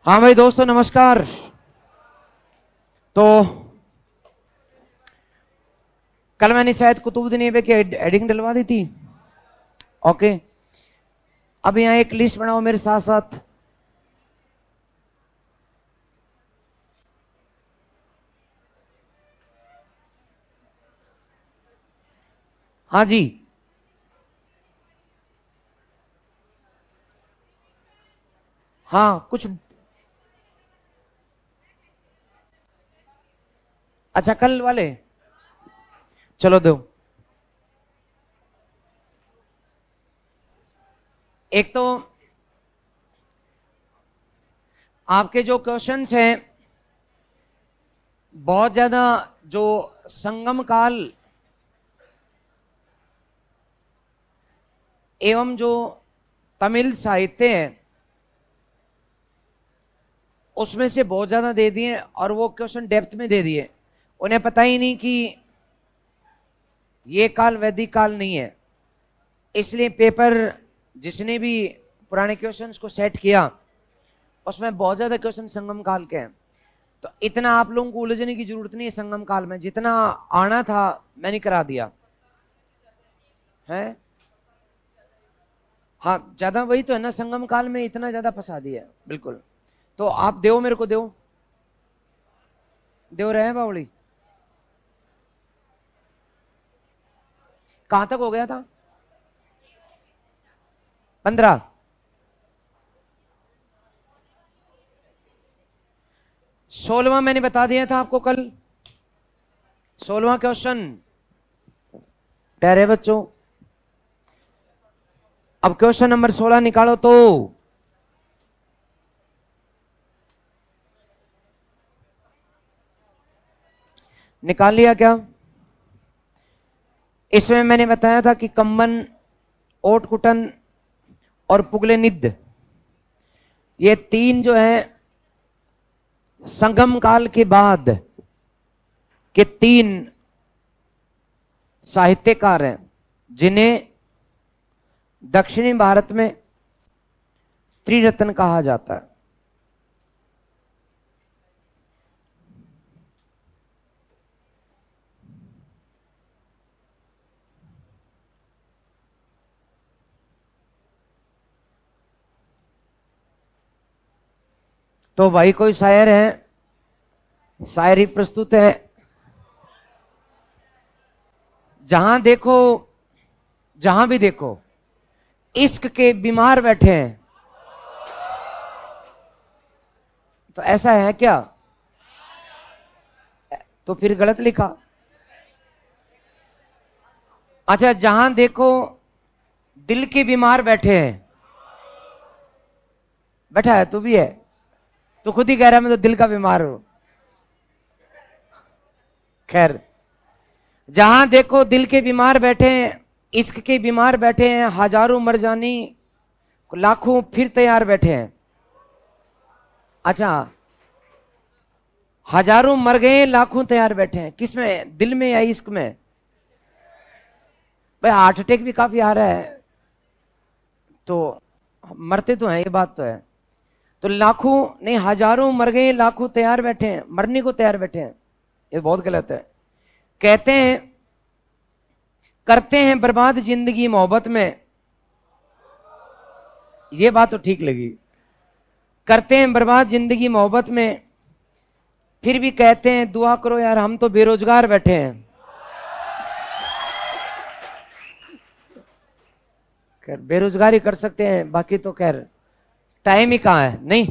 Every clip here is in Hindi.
हाँ भाई दोस्तों नमस्कार। तो कल मैंने शायद कुतुबुद्दीन ऐबक की एडिंग डलवा दी थी। ओके, अब यहाँ एक लिस्ट बनाओ मेरे साथ साथ। हाँ जी, हाँ कुछ। अच्छा कल वाले, चलो दो। एक तो आपके जो क्वेश्चंस हैं बहुत ज्यादा, जो संगम काल एवं जो तमिल साहित्य है उसमें से बहुत ज्यादा दे दिए और वो क्वेश्चन डेप्थ में दे दिए। उन्हें पता ही नहीं कि ये काल वैदिक काल नहीं है। इसलिए पेपर जिसने भी पुराने क्वेश्चंस को सेट किया उसमें बहुत ज्यादा क्वेश्चन संगम काल के हैं। तो इतना आप लोगों को उलझने की जरूरत नहीं है। संगम काल में जितना आना था मैंने करा दिया है। हाँ ज्यादा वही तो है ना, संगम काल में इतना ज्यादा फंसा दिया है। बिल्कुल। तो आप दो, मेरे को दो, दो रहे हैं बावड़ी। कहां तक हो गया था? 15। 16वां मैंने बता दिया था आपको कल। 16वां क्वेश्चन ठहरे बच्चों। अब क्वेश्चन नंबर 16 निकालो तो। निकाल लिया क्या? इसमें मैंने बताया था कि कंबन, ओटकुटन और पुगले निध, ये तीन जो है संगम काल के बाद के तीन साहित्यकार हैं जिन्हें दक्षिणी भारत में त्रिरत्न कहा जाता है। तो भाई कोई शायर है, शायरी प्रस्तुत है। जहां देखो, जहां भी देखो इश्क के बीमार बैठे हैं। तो ऐसा है क्या? तो फिर गलत लिखा। अच्छा, जहां देखो दिल के बीमार बैठे हैं। बैठा है तू भी है? तो खुद ही कह रहा है मैं तो दिल का बीमार हूं। खैर, जहां देखो दिल के बीमार बैठे हैं, इश्क के बीमार बैठे हैं, हजारों मर जानी लाखों फिर तैयार बैठे हैं। अच्छा, हजारों मर गए लाखों तैयार बैठे हैं, किस में? दिल में या इश्क में? भाई हार्ट अटैक भी काफी आ रहा है, तो मरते तो हैं, ये बात तो है। तो लाखों नहीं, हजारों मर गए लाखों तैयार बैठे हैं, मरने को तैयार बैठे हैं, ये बहुत गलत है। कहते हैं करते हैं बर्बाद जिंदगी मोहब्बत में, ये बात तो ठीक लगी। करते हैं बर्बाद जिंदगी मोहब्बत में, फिर भी कहते हैं दुआ करो यार हम तो बेरोजगार बैठे हैं। खैर बेरोजगारी कर सकते हैं, बाकी तो खैर टाइम ही कहाँ है नहीं।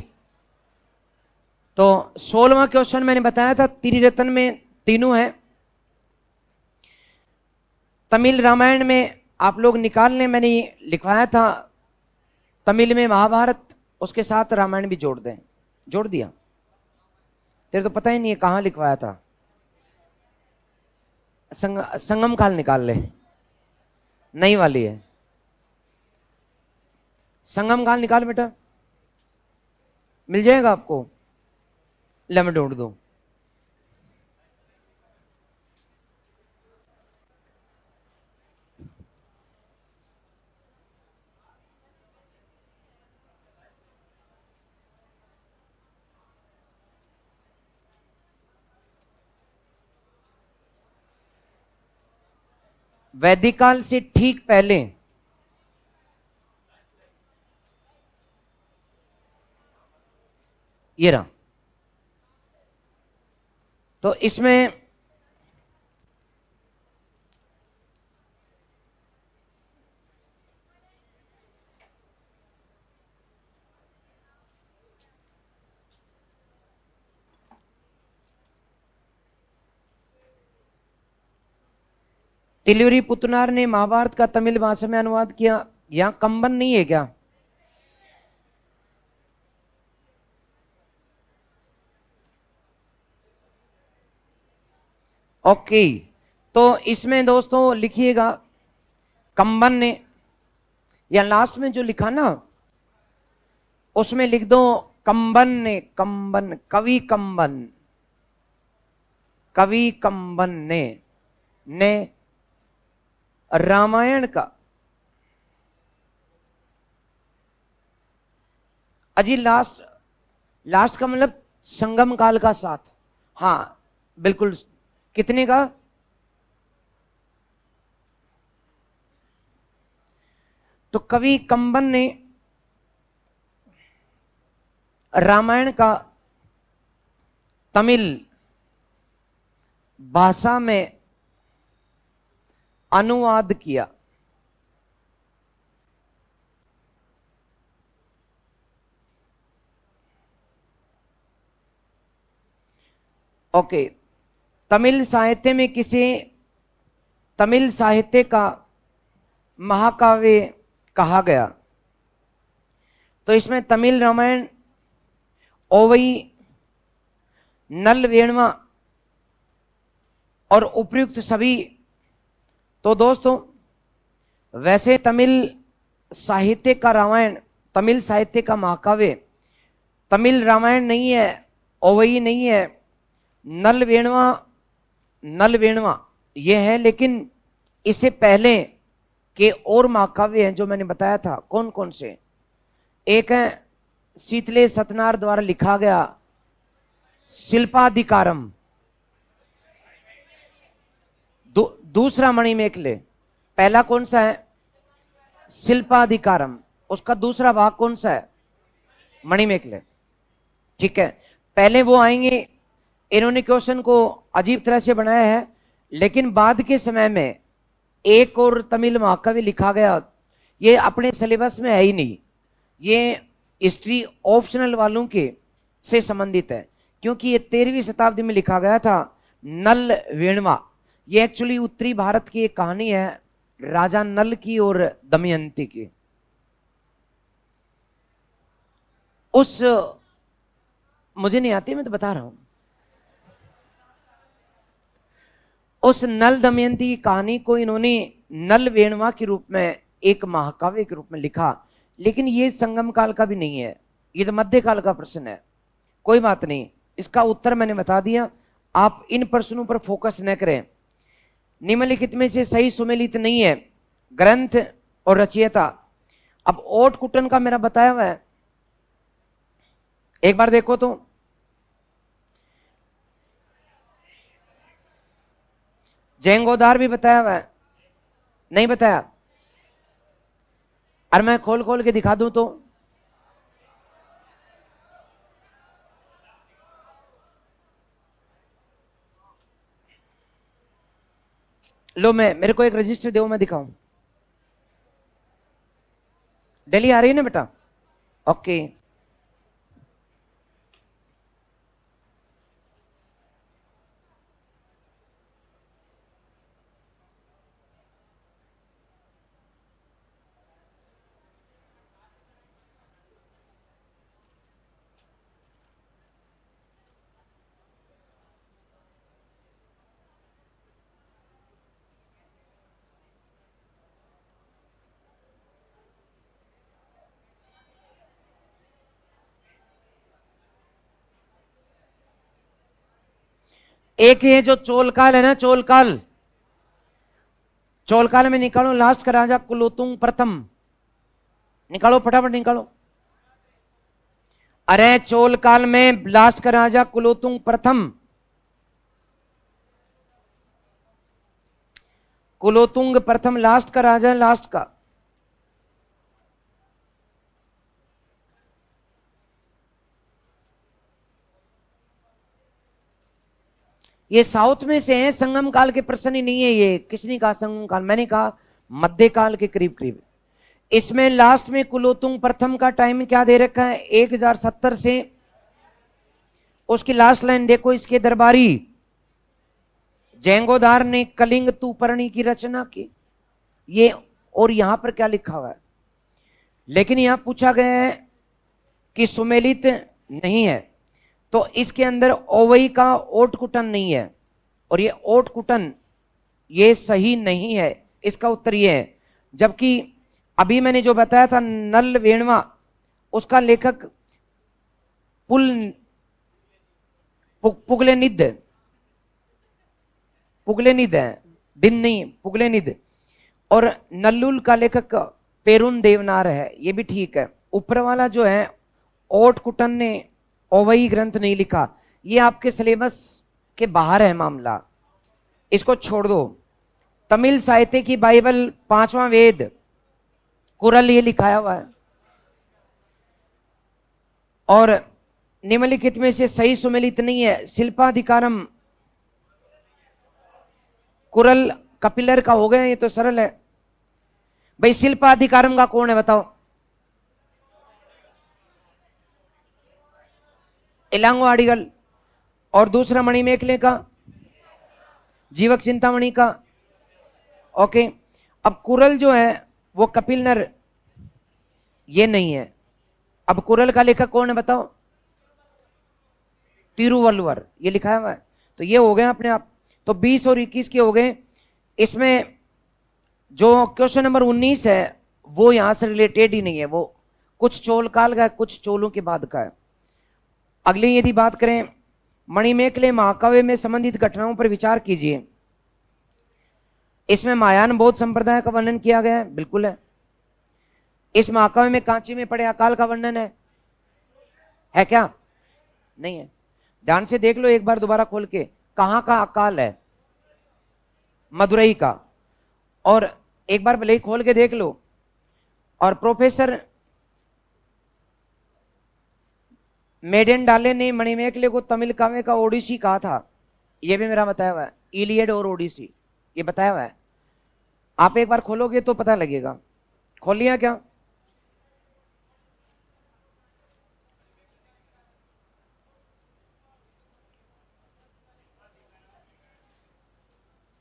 तो 16वां क्वेश्चन मैंने बताया था त्रिरत्न में तीनों है। तमिल रामायण में आप लोग निकाल लें, मैंने लिखवाया था तमिल में महाभारत, उसके साथ रामायण भी जोड़ दें। जोड़ दिया? तेरे तो पता ही नहीं है कहां लिखवाया था। संगम काल निकाल ले, नई वाली है। संगम काल निकाल बेटा, मिल जाएगा आपको। ले मैं ढूंढ दूं। वैदिक काल से ठीक पहले ये रहा। तो इसमें तिलवरी पुतनार ने महाभारत का तमिल भाषा में अनुवाद किया। यहां कंबन नहीं है क्या? ओके, तो इसमें दोस्तों लिखिएगा कंबन ने, या लास्ट में जो लिखा ना उसमें लिख दो कंबन ने, कंबन, कवि कंबन, कवि कंबन ने रामायण का, अजी लास्ट, लास्ट का मतलब संगम काल का साथ। हाँ बिल्कुल। कितने का? तो कवि कंबन ने रामायण का तमिल भाषा में अनुवाद किया। ओके, तमिल साहित्य में किसे तमिल साहित्य का महाकाव्य कहा गया? तो इसमें तमिल रामायण, ओवई, नल वेणवा और उपयुक्त सभी। तो दोस्तों वैसे तमिल साहित्य का रामायण, तमिल साहित्य का महाकाव्य तमिल रामायण नहीं है, ओवई नहीं है, नल वेणवा, नल वेणवा ये है, लेकिन इससे पहले के और महाकाव्य हैं जो मैंने बताया था। कौन कौन से? एक है शीतले सतनार द्वारा लिखा गया शिल्पाधिकारम, दूसरा मणिमेखले। पहला कौन सा है? शिल्पाधिकारम। उसका दूसरा भाग कौन सा है? मणिमेखले। ठीक है, पहले वो आएंगे। इन्होंने क्वेश्चन को अजीब तरह से बनाया है, लेकिन बाद के समय में एक और तमिल महाकाव्य लिखा गया, ये अपने सिलेबस में है ही नहीं, ये हिस्ट्री ऑप्शनल वालों के से संबंधित है, क्योंकि ये 13वीं शताब्दी में लिखा गया था, नल वेणवा। ये एक्चुअली उत्तरी भारत की एक कहानी है, राजा नल की और दमयंती की। उस, मुझे नहीं आती, मैं तो बता रहा हूं। उस नल दमयंती की कहानी को इन्होंने नल वेणवा के रूप में, एक महाकाव्य के रूप में लिखा, लेकिन ये संगम काल का भी नहीं है, ये तो मध्यकाल का प्रश्न है। कोई बात नहीं, इसका उत्तर मैंने बता दिया, आप इन प्रश्नों पर फोकस न करें। निम्नलिखित में से सही सुमेलित नहीं है ग्रंथ और रचयिता। अब ओट कुटन का मेरा बताया हुआ है, एक बार देखो तो। जेंगोदार भी बताया हुआ है, नहीं बताया? और मैं खोल खोल के दिखा दूं तो लो, मैं, मेरे को एक रजिस्टर दो, मैं दिखाऊं। डेली आ रही है ना बेटा? ओके। एक ये जो चोलकाल है ना, चोलकाल, चोलकाल में निकालो लास्ट का राजा कुलोतुंग प्रथम, निकालो फटाफट निकालो। अरे चोलकाल में लास्ट का राजा कुलोतुंग प्रथम, कुलोतुंग प्रथम लास्ट का राजा है, लास्ट का। ये साउथ में से है, संगम काल के प्रश्न ही नहीं है ये। किसने कहा संगम काल? मैंने कहा मध्यकाल के करीब करीब। इसमें लास्ट में कुलोतुंग प्रथम का टाइम क्या दे रखा है? 1070 से। उसकी लास्ट लाइन देखो, इसके दरबारी जेंगोदार ने कलिंग तुपर्णी की रचना की। ये और यहां पर क्या लिखा हुआ है? लेकिन यहां पूछा गया है कि सुमेलित नहीं है, तो इसके अंदर ओवई का ओटकुटन नहीं है, और ये ओटकुटन ये सही नहीं है। इसका उत्तर ये है। जबकि अभी मैंने जो बताया था नल वेणवा, उसका लेखक पुगलेनिद है, दिन नहीं, पुगलेनिद। और नल्लुल का लेखक पेरुन देवनार है, ये भी ठीक है। ऊपर वाला जो है ओटकुटन ने ओवई ग्रंथ नहीं लिखा, ये आपके सिलेबस के बाहर है मामला, इसको छोड़ दो। तमिल साहित्य की बाइबल 5वां वेद कुरल ये लिखाया हुआ है। और निम्नलिखित में से सही सुमेलित नहीं है। शिल्पाधिकारम कुरल कपिलर का हो गया, ये तो सरल है भाई। शिल्पाधिकारम का कौन है बताओ? इलांगो आडिगल। और दूसरा मणिमेखले का, जीवक चिंतामणि का। ओके, अब कुरल जो है वो कपिलनर ये नहीं है। अब कुरल का लेखक कौन है बताओ? तिरुवल्लुवर, ये लिखा हुआ है। तो ये हो गए अपने आप। तो 20 और 21 के हो गए। इसमें जो क्वेश्चन नंबर 19 है वो यहां से रिलेटेड ही नहीं है, वो कुछ चोल काल का है, कुछ चोलों के बाद का है। अगली यदि बात करें, मणिमेखले महाकाव्य में संबंधित घटनाओं पर विचार कीजिए। इसमें महायान बौद्ध संप्रदाय का वर्णन किया गया है, बिल्कुल है। इस महाकाव्य में कांची में पड़े अकाल का वर्णन है क्या? नहीं है। ध्यान से देख लो एक बार दोबारा खोल के, कहां का अकाल है? मदुरई का। और एक बार भले ही खोल के देख लो। और प्रोफेसर मेडेन डाले ने मणिमेखले को तमिल काव्य का ओडिसी कहा था, यह भी मेरा बताया हुआ है। इलियड और ओडिसी ये बताया हुआ है। आप एक बार खोलोगे तो पता लगेगा। खोल लिया क्या?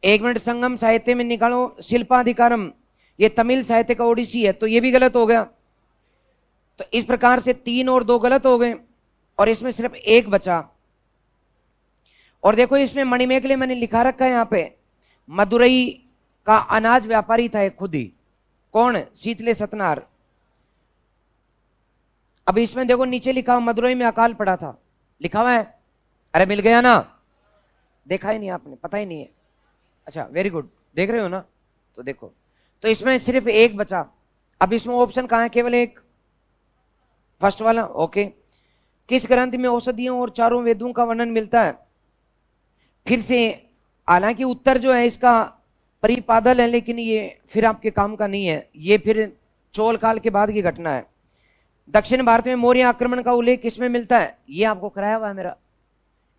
एक मिनट, संगम साहित्य में निकालो शिल्पाधिकारम, ये तमिल साहित्य का ओडिसी है, तो ये भी गलत हो गया। तो इस प्रकार से 3 और 2 गलत हो गए और इसमें सिर्फ एक बचा। और देखो इसमें मणिमेखले मैंने लिखा रखा है यहां पे, मदुरई का अनाज व्यापारी था खुद ही। कौन? शीतले सतनार। अब इसमें देखो नीचे लिखा मदुरई में अकाल पड़ा था, लिखा हुआ है। अरे मिल गया ना? देखा ही नहीं आपने, पता ही नहीं है। अच्छा वेरी गुड, देख रहे हो ना? तो देखो, तो इसमें सिर्फ एक बचा। अब इसमें ऑप्शन कहां है? केवल एक, फर्स्ट वाला। ओके, किस ग्रंथ में औषधियों और चारों वेदों का वर्णन मिलता है? फिर से, हालांकि उत्तर जो है इसका परिपादल है, लेकिन ये फिर आपके काम का नहीं है, ये फिर चोल काल के बाद की घटना है। दक्षिण भारत में मौर्य आक्रमण का उल्लेख किसमें मिलता है? ये आपको कराया हुआ है मेरा,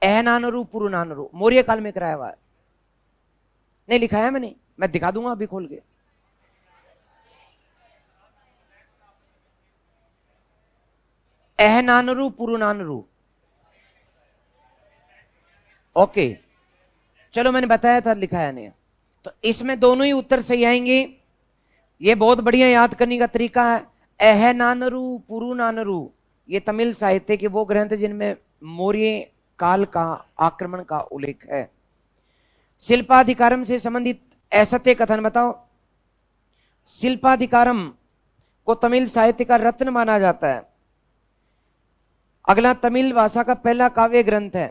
एहनानरु पुरुनानरु, मौर्य काल में कराया हुआ है। नहीं लिखा है मैंने, मैं दिखा दूंगा अभी खोल के। एहनानरु पुरुनानरु। ओके, चलो मैंने बताया था, लिखा है नहीं। तो इसमें दोनों ही उत्तर सही आएंगे। ये बहुत बढ़िया याद करने का तरीका है। एहनानरु पुरुनानरु ये तमिल साहित्य के वो ग्रंथ जिनमें मौर्य काल का आक्रमण का उल्लेख है। शिल्पाधिकारम से संबंधित असत्य कथन बताओ। शिल्पाधिकारम को तमिल साहित्य का रत्न माना जाता है। अगला, तमिल भाषा का पहला काव्य ग्रंथ है।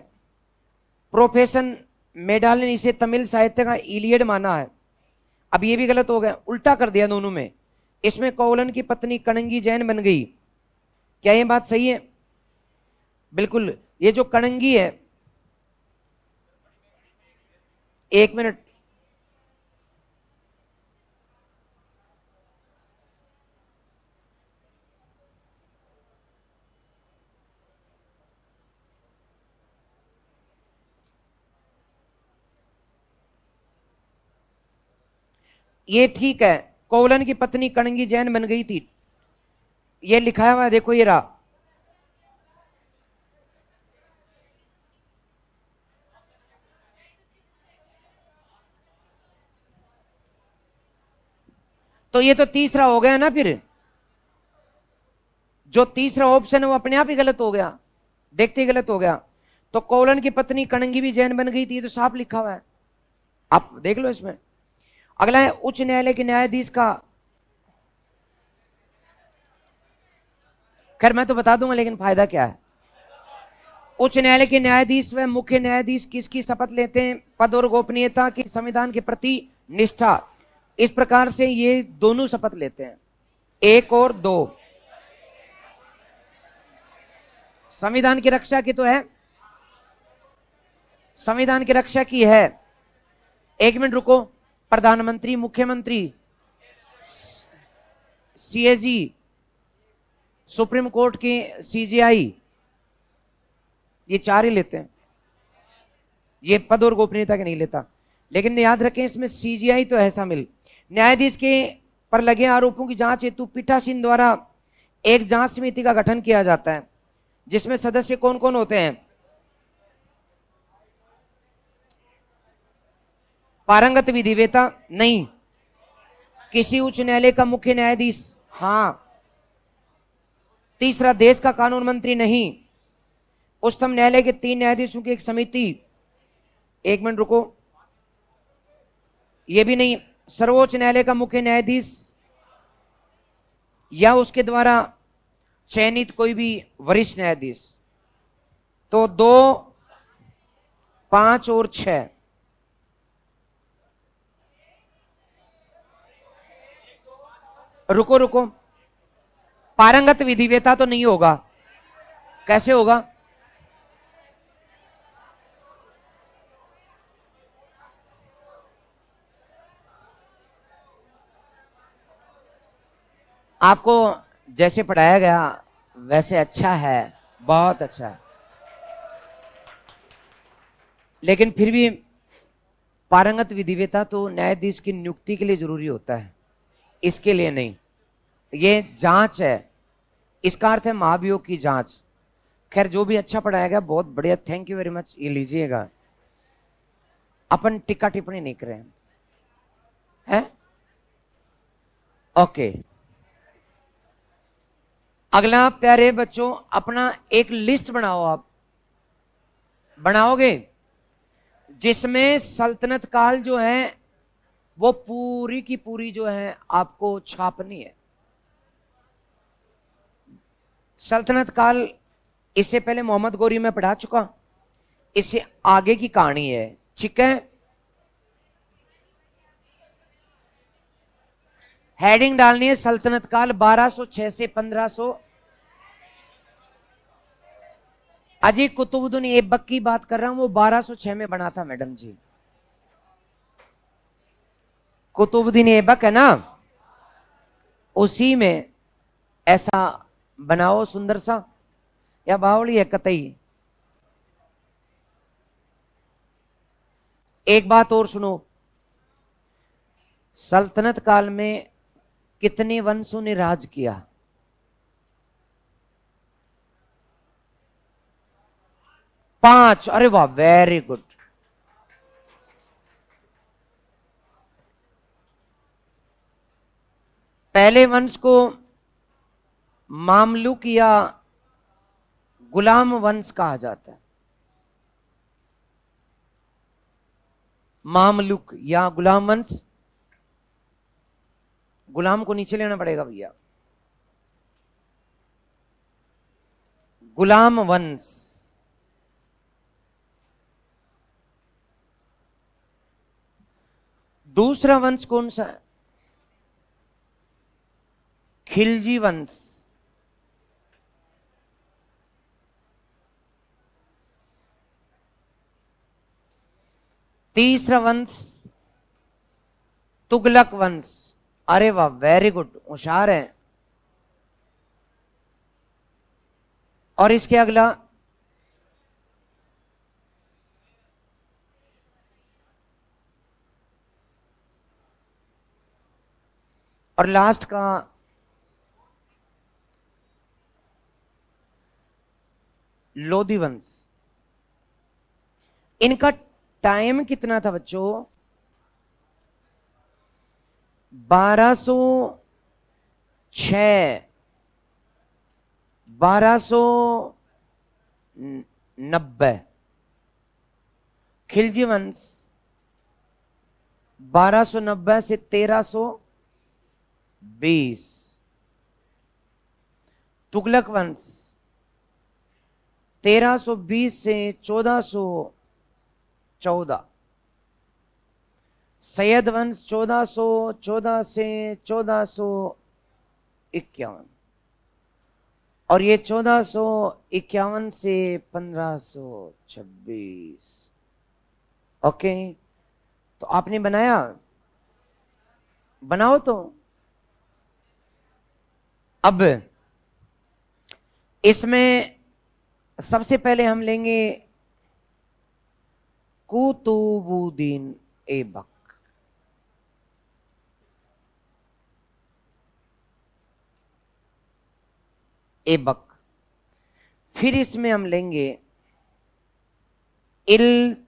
प्रोफेसर मेडाल ने इसे तमिल साहित्य का इलियड माना है। अब ये भी गलत हो गया, उल्टा कर दिया दोनों में। इसमें कौलन की पत्नी कणंगी जैन बन गई। क्या ये बात सही है? बिल्कुल। ये जो कणंगी है, एक मिनट, ये ठीक है, कोवलन की पत्नी कणंगी जैन बन गई थी, ये लिखा हुआ है, देखो ये रहा। तो ये तो तीसरा हो गया ना, फिर जो तीसरा ऑप्शन है वो अपने आप ही गलत हो गया, देखते ही गलत हो गया। तो कोवलन की पत्नी कणंगी भी जैन बन गई थी, तो साफ लिखा हुआ है, आप देख लो इसमें। अगला है उच्च न्यायालय के न्यायाधीश का, खैर मैं तो बता दूंगा, लेकिन फायदा क्या है। उच्च न्यायालय के न्यायाधीश व मुख्य न्यायाधीश किसकी शपथ लेते हैं? पद और गोपनीयता की, संविधान के प्रति निष्ठा। इस प्रकार से ये दोनों शपथ लेते हैं, एक और दो। संविधान की रक्षा की तो है, संविधान की रक्षा की है। एक मिनट रुको, प्रधानमंत्री, मुख्यमंत्री, सीएजी, सुप्रीम कोर्ट की सीजीआई, ये चार ही लेते हैं, ये पद और गोपनीयता के नहीं लेता। लेकिन याद रखें इसमें सीजीआई तो है शामिल। न्यायाधीश के पर लगे आरोपों की जांच हेतु पीठासीन द्वारा एक जांच समिति का गठन किया जाता है, जिसमें सदस्य कौन कौन होते हैं? पारंगत विधिवेता नहीं, किसी उच्च न्यायालय का मुख्य न्यायाधीश, हाँ। तीसरा, देश का कानून मंत्री नहीं। उच्चतम न्यायालय के 3 न्यायाधीशों की एक समिति, एक मिनट रुको, यह भी नहीं। सर्वोच्च न्यायालय का मुख्य न्यायाधीश या उसके द्वारा चयनित कोई भी वरिष्ठ न्यायाधीश। तो 2, 5 और 6, रुको रुको, पारंगत विधिवेता तो नहीं होगा, कैसे होगा? आपको जैसे पढ़ाया गया वैसे अच्छा है, बहुत अच्छा है, लेकिन फिर भी पारंगत विधिवेता तो न्यायाधीश की नियुक्ति के लिए जरूरी होता है, इसके लिए नहीं। ये जांच है, इसका अर्थ है महाभियोग की जांच। खैर जो भी अच्छा पढ़ाया गया बहुत बढ़िया, थैंक यू वेरी मच, ये लीजिएगा। अपन टिक्का टिप्पणी नहीं कर रहे हैं, ओके। अगला प्यारे बच्चों, अपना एक लिस्ट बनाओ, आप बनाओगे जिसमें सल्तनत काल जो है वो पूरी की पूरी जो है आपको छापनी है। सल्तनत काल, इससे पहले मोहम्मद गौरी में पढ़ा चुका, इससे आगे की कहानी है, ठीक है। हेडिंग डालनी है सल्तनत काल 1206 से 1500। अजी कुतुबुद्दीन ऐबक की बात कर रहा हूं, वो 1206 में बना था मैडम जी। कुतुबुद्दीन ऐबक है ना, उसी में ऐसा बनाओ सुंदर सा, या बावली है कतई। एक बात और सुनो, सल्तनत काल में कितने वंशों ने राज किया? 5। अरे वाह, वेरी गुड। पहले वंश को मामलुक या गुलाम वंश कहा जाता है। मामलुक या गुलाम वंश, गुलाम को नीचे लेना पड़ेगा भैया, गुलाम वंश। दूसरा वंश कौन सा है? खिलजी वंश। तीसरा वंश तुगलक वंश। अरे वाह, वेरी गुड, होशियार है। और इसके अगला और लास्ट का लोधी वंश। इनका टाइम कितना था बच्चों? 1206, 1290। खिलजी वंश 1290 से 1320। तुगलक वंश 1320 से 1414। सैयद वंश 1414 से 1451। और ये 1451 से 1526। ओके, तो आपने बनाया? बनाओ तो। अब इसमें सबसे पहले हम लेंगे कुतुबुद्दीन ऐबक। ऐबक। फिर इसमें हम लेंगे इल्तुतमिश।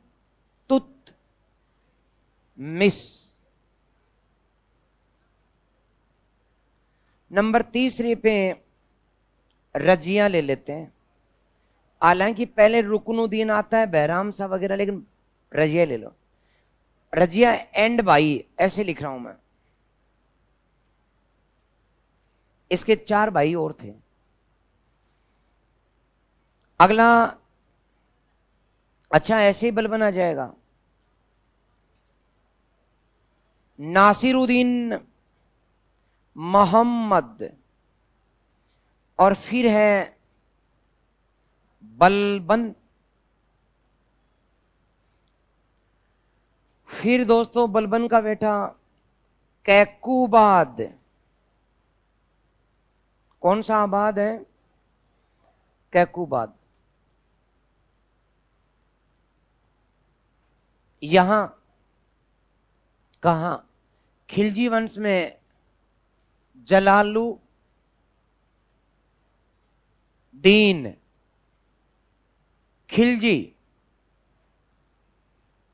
नंबर तीसरे पे रजिया ले लेते हैं। हालांकि पहले रुकनुद्दीन आता है, बहराम सा वगैरह, लेकिन रजिया ले लो। रजिया एंड भाई ऐसे लिख रहा हूं मैं। इसके 4 भाई और थे। अगला, अच्छा ऐसे ही बल बना जाएगा। नासिरुद्दीन मोहम्मद। और फिर है बलबन। फिर दोस्तों बलबन का बेटा कैकुबाद। कौन सा आबाद है? कैकुबाद। यहां कहा? खिलजी वंश में जलालुद्दीन खिलजी।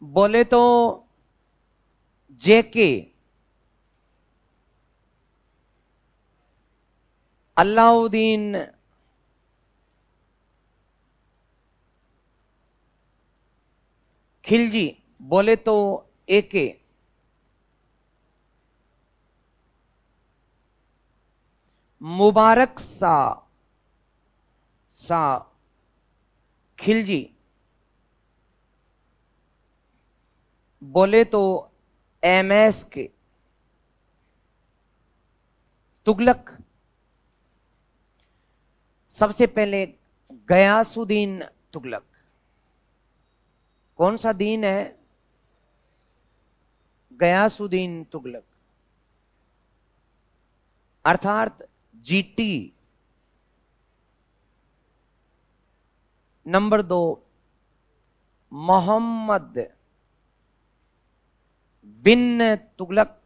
बोले तो जेके अलाउद्दीन खिलजी। बोले तो एके मुबारक सा खिलजी। बोले तो एमएस के तुगलक। सबसे पहले गयासुद्दीन तुगलक। कौन सा दीन है? गयासुद्दीन तुगलक, अर्थात जीटी। नंबर 2 मोहम्मद बिन तुगलक।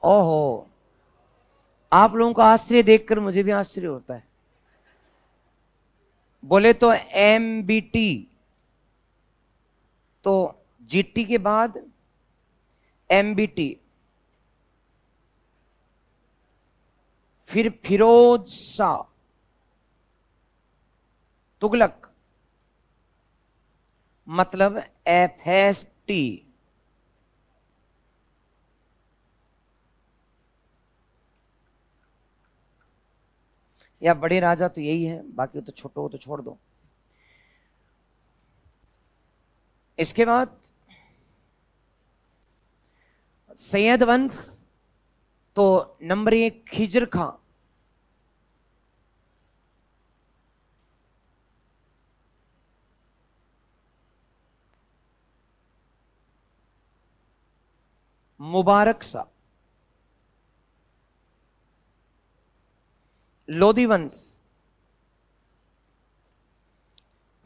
ओहो, आप लोगों का आश्चर्य देखकर मुझे भी आश्चर्य होता है। बोले तो एमबीटी। तो जीटी के बाद एमबीटी। फिर फिरोज शाह तुगलक, मतलब एफएसटी। या बड़े राजा तो यही है, बाकी तो छोटो हो तो छोड़ दो। इसके बाद सैयद वंश, तो नंबर 1 खिजर खां। मुबारक सा। लोधी वंश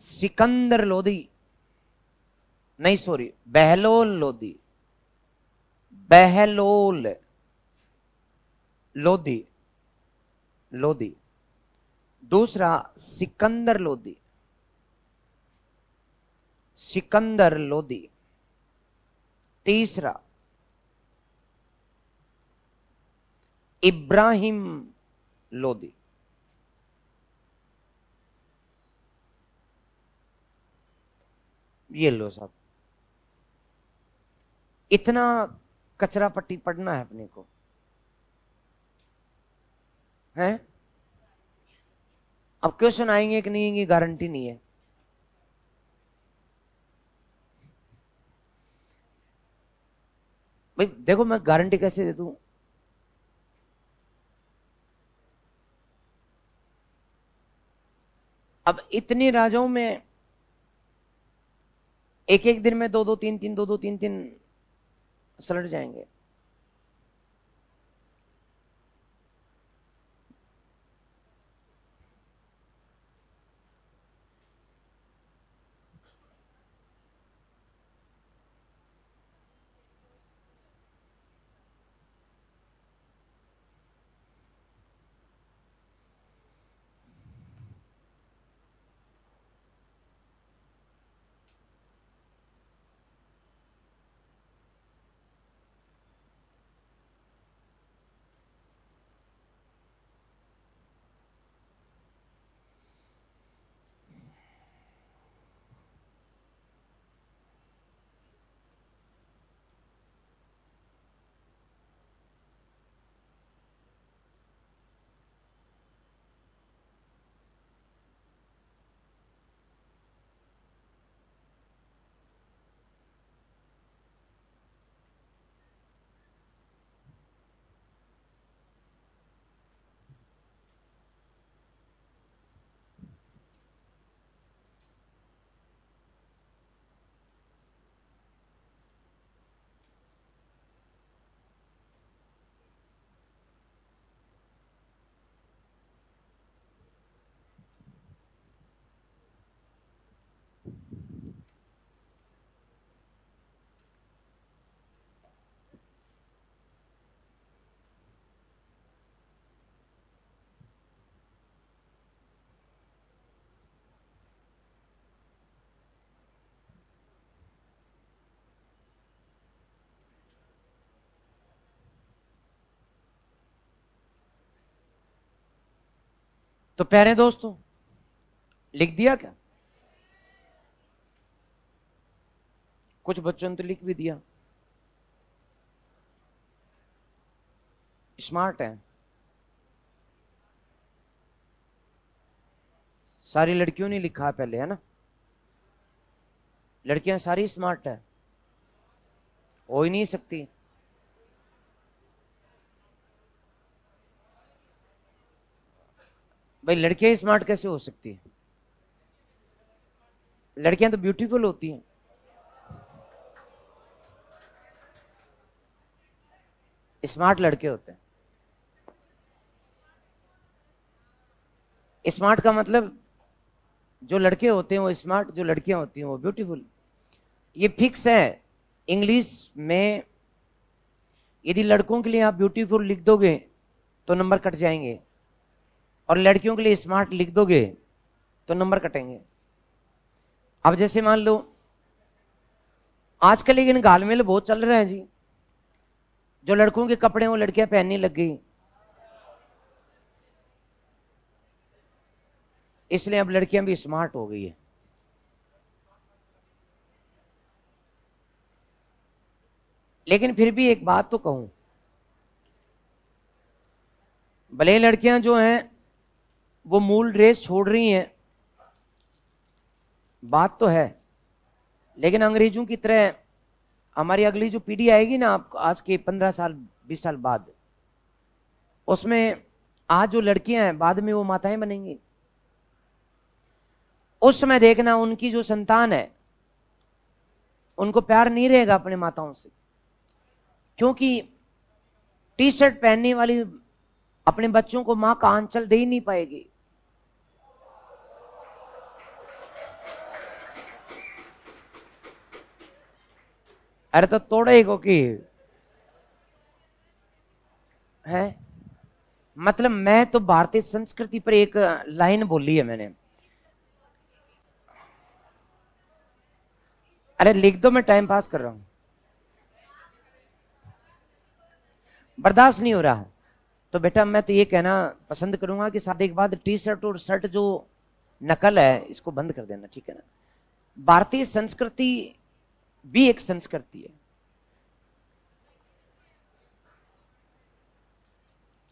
सिकंदर लोधी, नहीं सॉरी, बहलोल लोधी। बहलोल लोधी, लोधी। दूसरा सिकंदर लोधी, सिकंदर लोधी। तीसरा इब्राहिम लोधी। ये लो साहब, इतना कचरा पट्टी पढ़ना है अपने को, है। अब क्वेश्चन आएंगे कि नहीं आएंगे गारंटी नहीं है। भाई देखो, मैं गारंटी कैसे दे दूं? अब इतने राजाओं में एक एक दिन में दो दो तीन तीन, दो दो तीन तीन सलट जाएंगे। तो प्यारे दोस्तों, लिख दिया क्या? कुछ बच्चों ने तो लिख भी दिया, स्मार्ट है। सारी लड़कियों ने लिखा है पहले, है ना? लड़कियां सारी स्मार्ट है, हो ही नहीं सकती। भाई लड़कियां स्मार्ट कैसे हो सकती है? लड़कियां तो ब्यूटीफुल होती हैं। स्मार्ट लड़के होते हैं। स्मार्ट का मतलब, जो लड़के होते हैं वो स्मार्ट, जो लड़कियां होती हैं वो ब्यूटीफुल। ये फिक्स है। इंग्लिश में यदि लड़कों के लिए आप ब्यूटीफुल लिख दोगे तो नंबर कट जाएंगे, और लड़कियों के लिए स्मार्ट लिख दोगे तो नंबर कटेंगे। अब जैसे मान लो आजकल लेकिन घालमेल बहुत चल रहे हैं जी। जो लड़कों के कपड़े वो लड़कियां पहनने लग गई, इसलिए अब लड़कियां भी स्मार्ट हो गई है। लेकिन फिर भी एक बात तो कहूं, भले लड़कियां जो हैं वो मूल ड्रेस छोड़ रही हैं, बात तो है, लेकिन अंग्रेजों की तरह हमारी अगली जो पीढ़ी आएगी ना, आप आज के 15 साल 20 साल बाद, उसमें आज जो लड़कियां हैं बाद में वो माताएं बनेंगी। उस समय देखना उनकी जो संतान है उनको प्यार नहीं रहेगा अपने माताओं से, क्योंकि टी शर्ट पहनने वाली अपने बच्चों को मां का आंचल दे ही नहीं पाएगी। अरे तो तोड़े को की है। मतलब मैं तो भारतीय संस्कृति पर एक लाइन बोली है मैंने। अरे लिख दो, मैं टाइम पास कर रहा हूं, बर्दाश्त नहीं हो रहा। तो बेटा मैं तो ये कहना पसंद करूंगा कि शादी के बाद टी शर्ट और शर्ट जो नकल है इसको बंद कर देना, ठीक है ना। भारतीय संस्कृति भी एक संस्कृति है।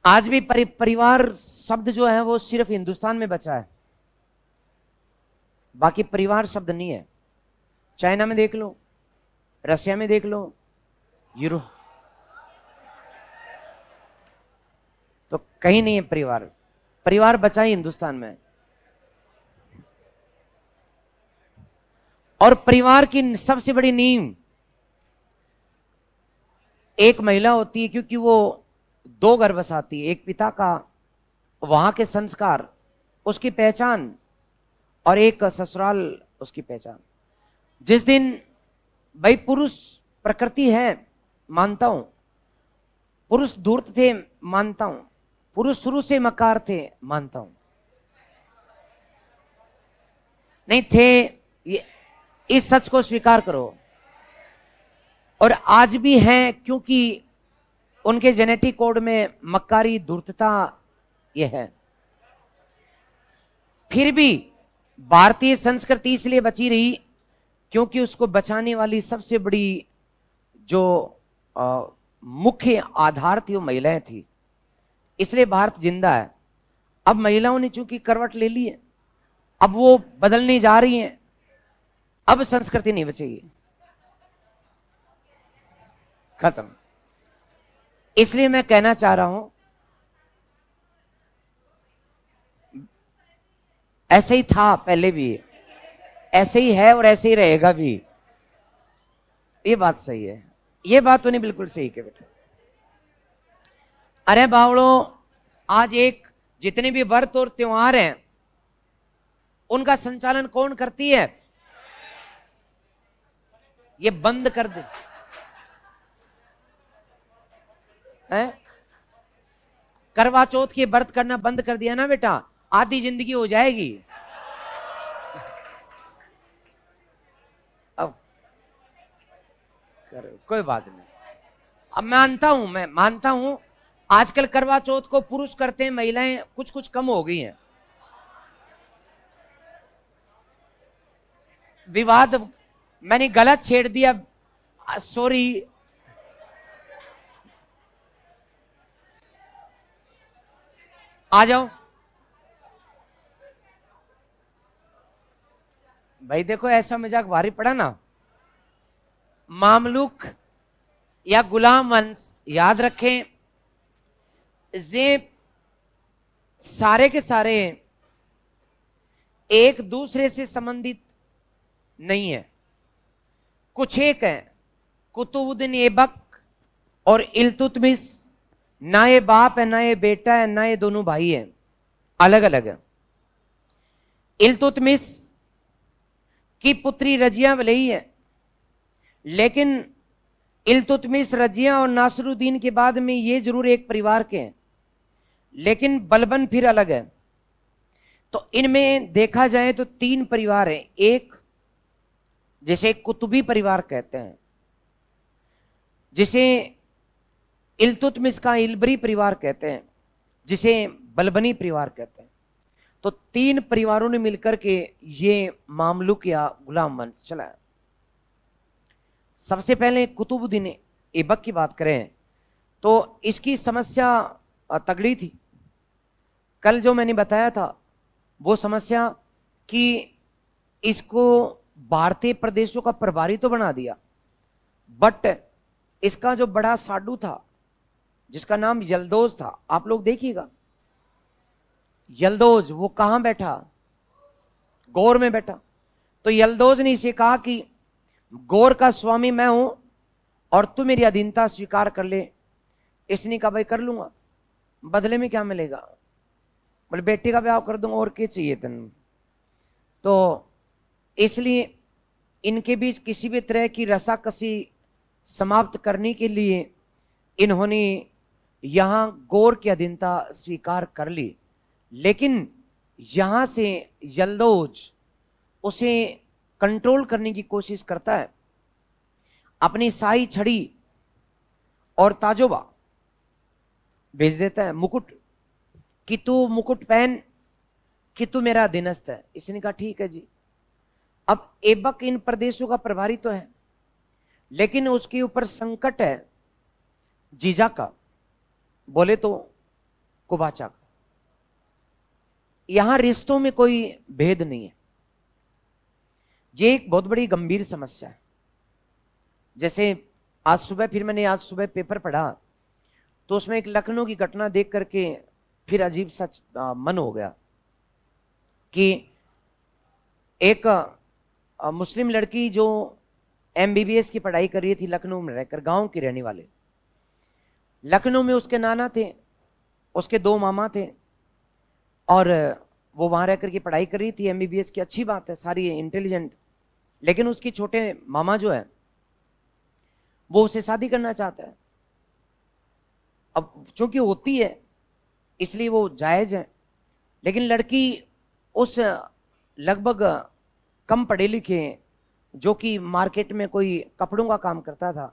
आज भी परिवार शब्द जो है वो सिर्फ हिंदुस्तान में बचा है, बाकी परिवार शब्द नहीं है। चाइना में देख लो, रशिया में देख लो, यूरोप, तो कहीं नहीं है परिवार। परिवार बचा ही हिंदुस्तान में। और परिवार की सबसे बड़ी नींव एक महिला होती है, क्योंकि वो दो घर बसाती है, एक पिता का, वहां के संस्कार, उसकी पहचान, और एक ससुराल, उसकी पहचान। जिस दिन भाई पुरुष प्रकृति है, मानता हूं, पुरुष धूर्त थे, मानता हूं, पुरुष शुरू से मकार थे, मानता हूं, नहीं थे, ये इस सच को स्वीकार करो। और आज भी हैं, क्योंकि उनके जेनेटिक कोड में मक्कारी धूर्तता ये है। फिर भी भारतीय संस्कृति इसलिए बची रही क्योंकि उसको बचाने वाली सबसे बड़ी जो मुख्य आधार थी वो महिलाएं थी, इसलिए भारत जिंदा है। अब महिलाओं ने चूंकि करवट ले ली है, अब वो बदलने जा रही हैं, अब संस्कृति नहीं बचेगी, खत्म। इसलिए मैं कहना चाह रहा हूं, ऐसे ही था पहले भी, ऐसे ही है और ऐसे ही रहेगा भी। ये बात सही है, ये बात तो नहीं, बिल्कुल सही है बेटा। अरे बावड़ो, आज एक जितने भी व्रत और त्योहार हैं उनका संचालन कौन करती है? ये बंद कर दे है? करवा चौथ के व्रत करना बंद कर दिया ना बेटा, आधी जिंदगी हो जाएगी। अब कोई बात नहीं, अब मैं मानता हूं आजकल करवा चौथ को पुरुष करते हैं, महिलाएं कुछ कुछ कम हो गई हैं। विवाद मैंने गलत छेड़ दिया, सॉरी। आ जाओ भाई, देखो ऐसा मजाक भारी पड़ा ना, मामलूक या गुलाम वंश याद रखें, ये सारे के सारे एक दूसरे से संबंधित नहीं है। कुछ एक है, कुतुबुद्दीन ऐबक और इल्तुतमिश, ना ये बाप है, ना ये बेटा है, ना ये दोनों भाई हैं, अलग अलग है। इल्तुतमिश की पुत्री रजिया भले ही है, लेकिन इल्तुतमिश, रजिया और नासरुद्दीन के बाद में ये जरूर एक परिवार के हैं, लेकिन बलबन फिर अलग है। तो इनमें देखा जाए तो तीन परिवार हैं। एक जिसे कुतुबी परिवार कहते हैं, जिसे इल्तुतमिश का इल्बरी परिवार कहते हैं, जिसे बलबनी परिवार कहते हैं। तो तीन परिवारों ने मिलकर के ये मामलुक या गुलाम वंश चलाया। सबसे पहले कुतुबुद्दीन ऐबक की बात करें तो इसकी समस्या तगड़ी थी। कल जो मैंने बताया था वो समस्या कि इसको भारतीय प्रदेशों का प्रभारी तो बना दिया, बट इसका जो बड़ा साडू था जिसका नाम यल्दोज था, आप लोग देखिएगा, यल्दोज वो कहां बैठा? गौर में बैठा। तो यल्दोज ने इसे कहा कि गौर का स्वामी मैं हूं और तू मेरी अधीनता स्वीकार कर ले। इसने कहा भाई कर लूंगा, बदले में क्या मिलेगा? बोले बेटे का ब्याह कर दूंगा, और क्या चाहिए तेन। तो इसलिए इनके बीच किसी भी तरह की रसाकसी समाप्त करने के लिए इन्होंने यहां गौर की अधीनता स्वीकार कर ली, लेकिन यहां से यल्दौज उसे कंट्रोल करने की कोशिश करता है। अपनी शाही छड़ी और ताजोबा भेज देता है मुकुट, कि तू मुकुट पहन, कि तू मेरा अधीनस्थ है। इसने कहा ठीक है जी। अब ऐबक इन प्रदेशों का प्रभारी तो है, लेकिन उसके ऊपर संकट है जीजा का, बोले तो कुबाचा का। यहां रिश्तों में कोई भेद नहीं है। ये एक बहुत बड़ी गंभीर समस्या है। जैसे आज सुबह पेपर पढ़ा, तो उसमें एक लखनऊ की घटना देख करके फिर अजीब सा मन हो गया कि एक मुस्लिम लड़की जो एमबीबीएस की पढ़ाई कर रही थी लखनऊ में रहकर, गांव की रहने वाले। लखनऊ में उसके नाना थे, उसके 2 मामा थे, और वो वहां रहकर की पढ़ाई कर रही थी एमबीबीएस की। अच्छी बात है, सारी इंटेलिजेंट। लेकिन उसकी छोटे मामा जो है वो उसे शादी करना चाहता है। अब चूंकि होती है इसलिए वो जायज है, लेकिन लड़की उस लगभग कम पढ़े लिखे, जो कि मार्केट में कोई कपड़ों का काम करता था,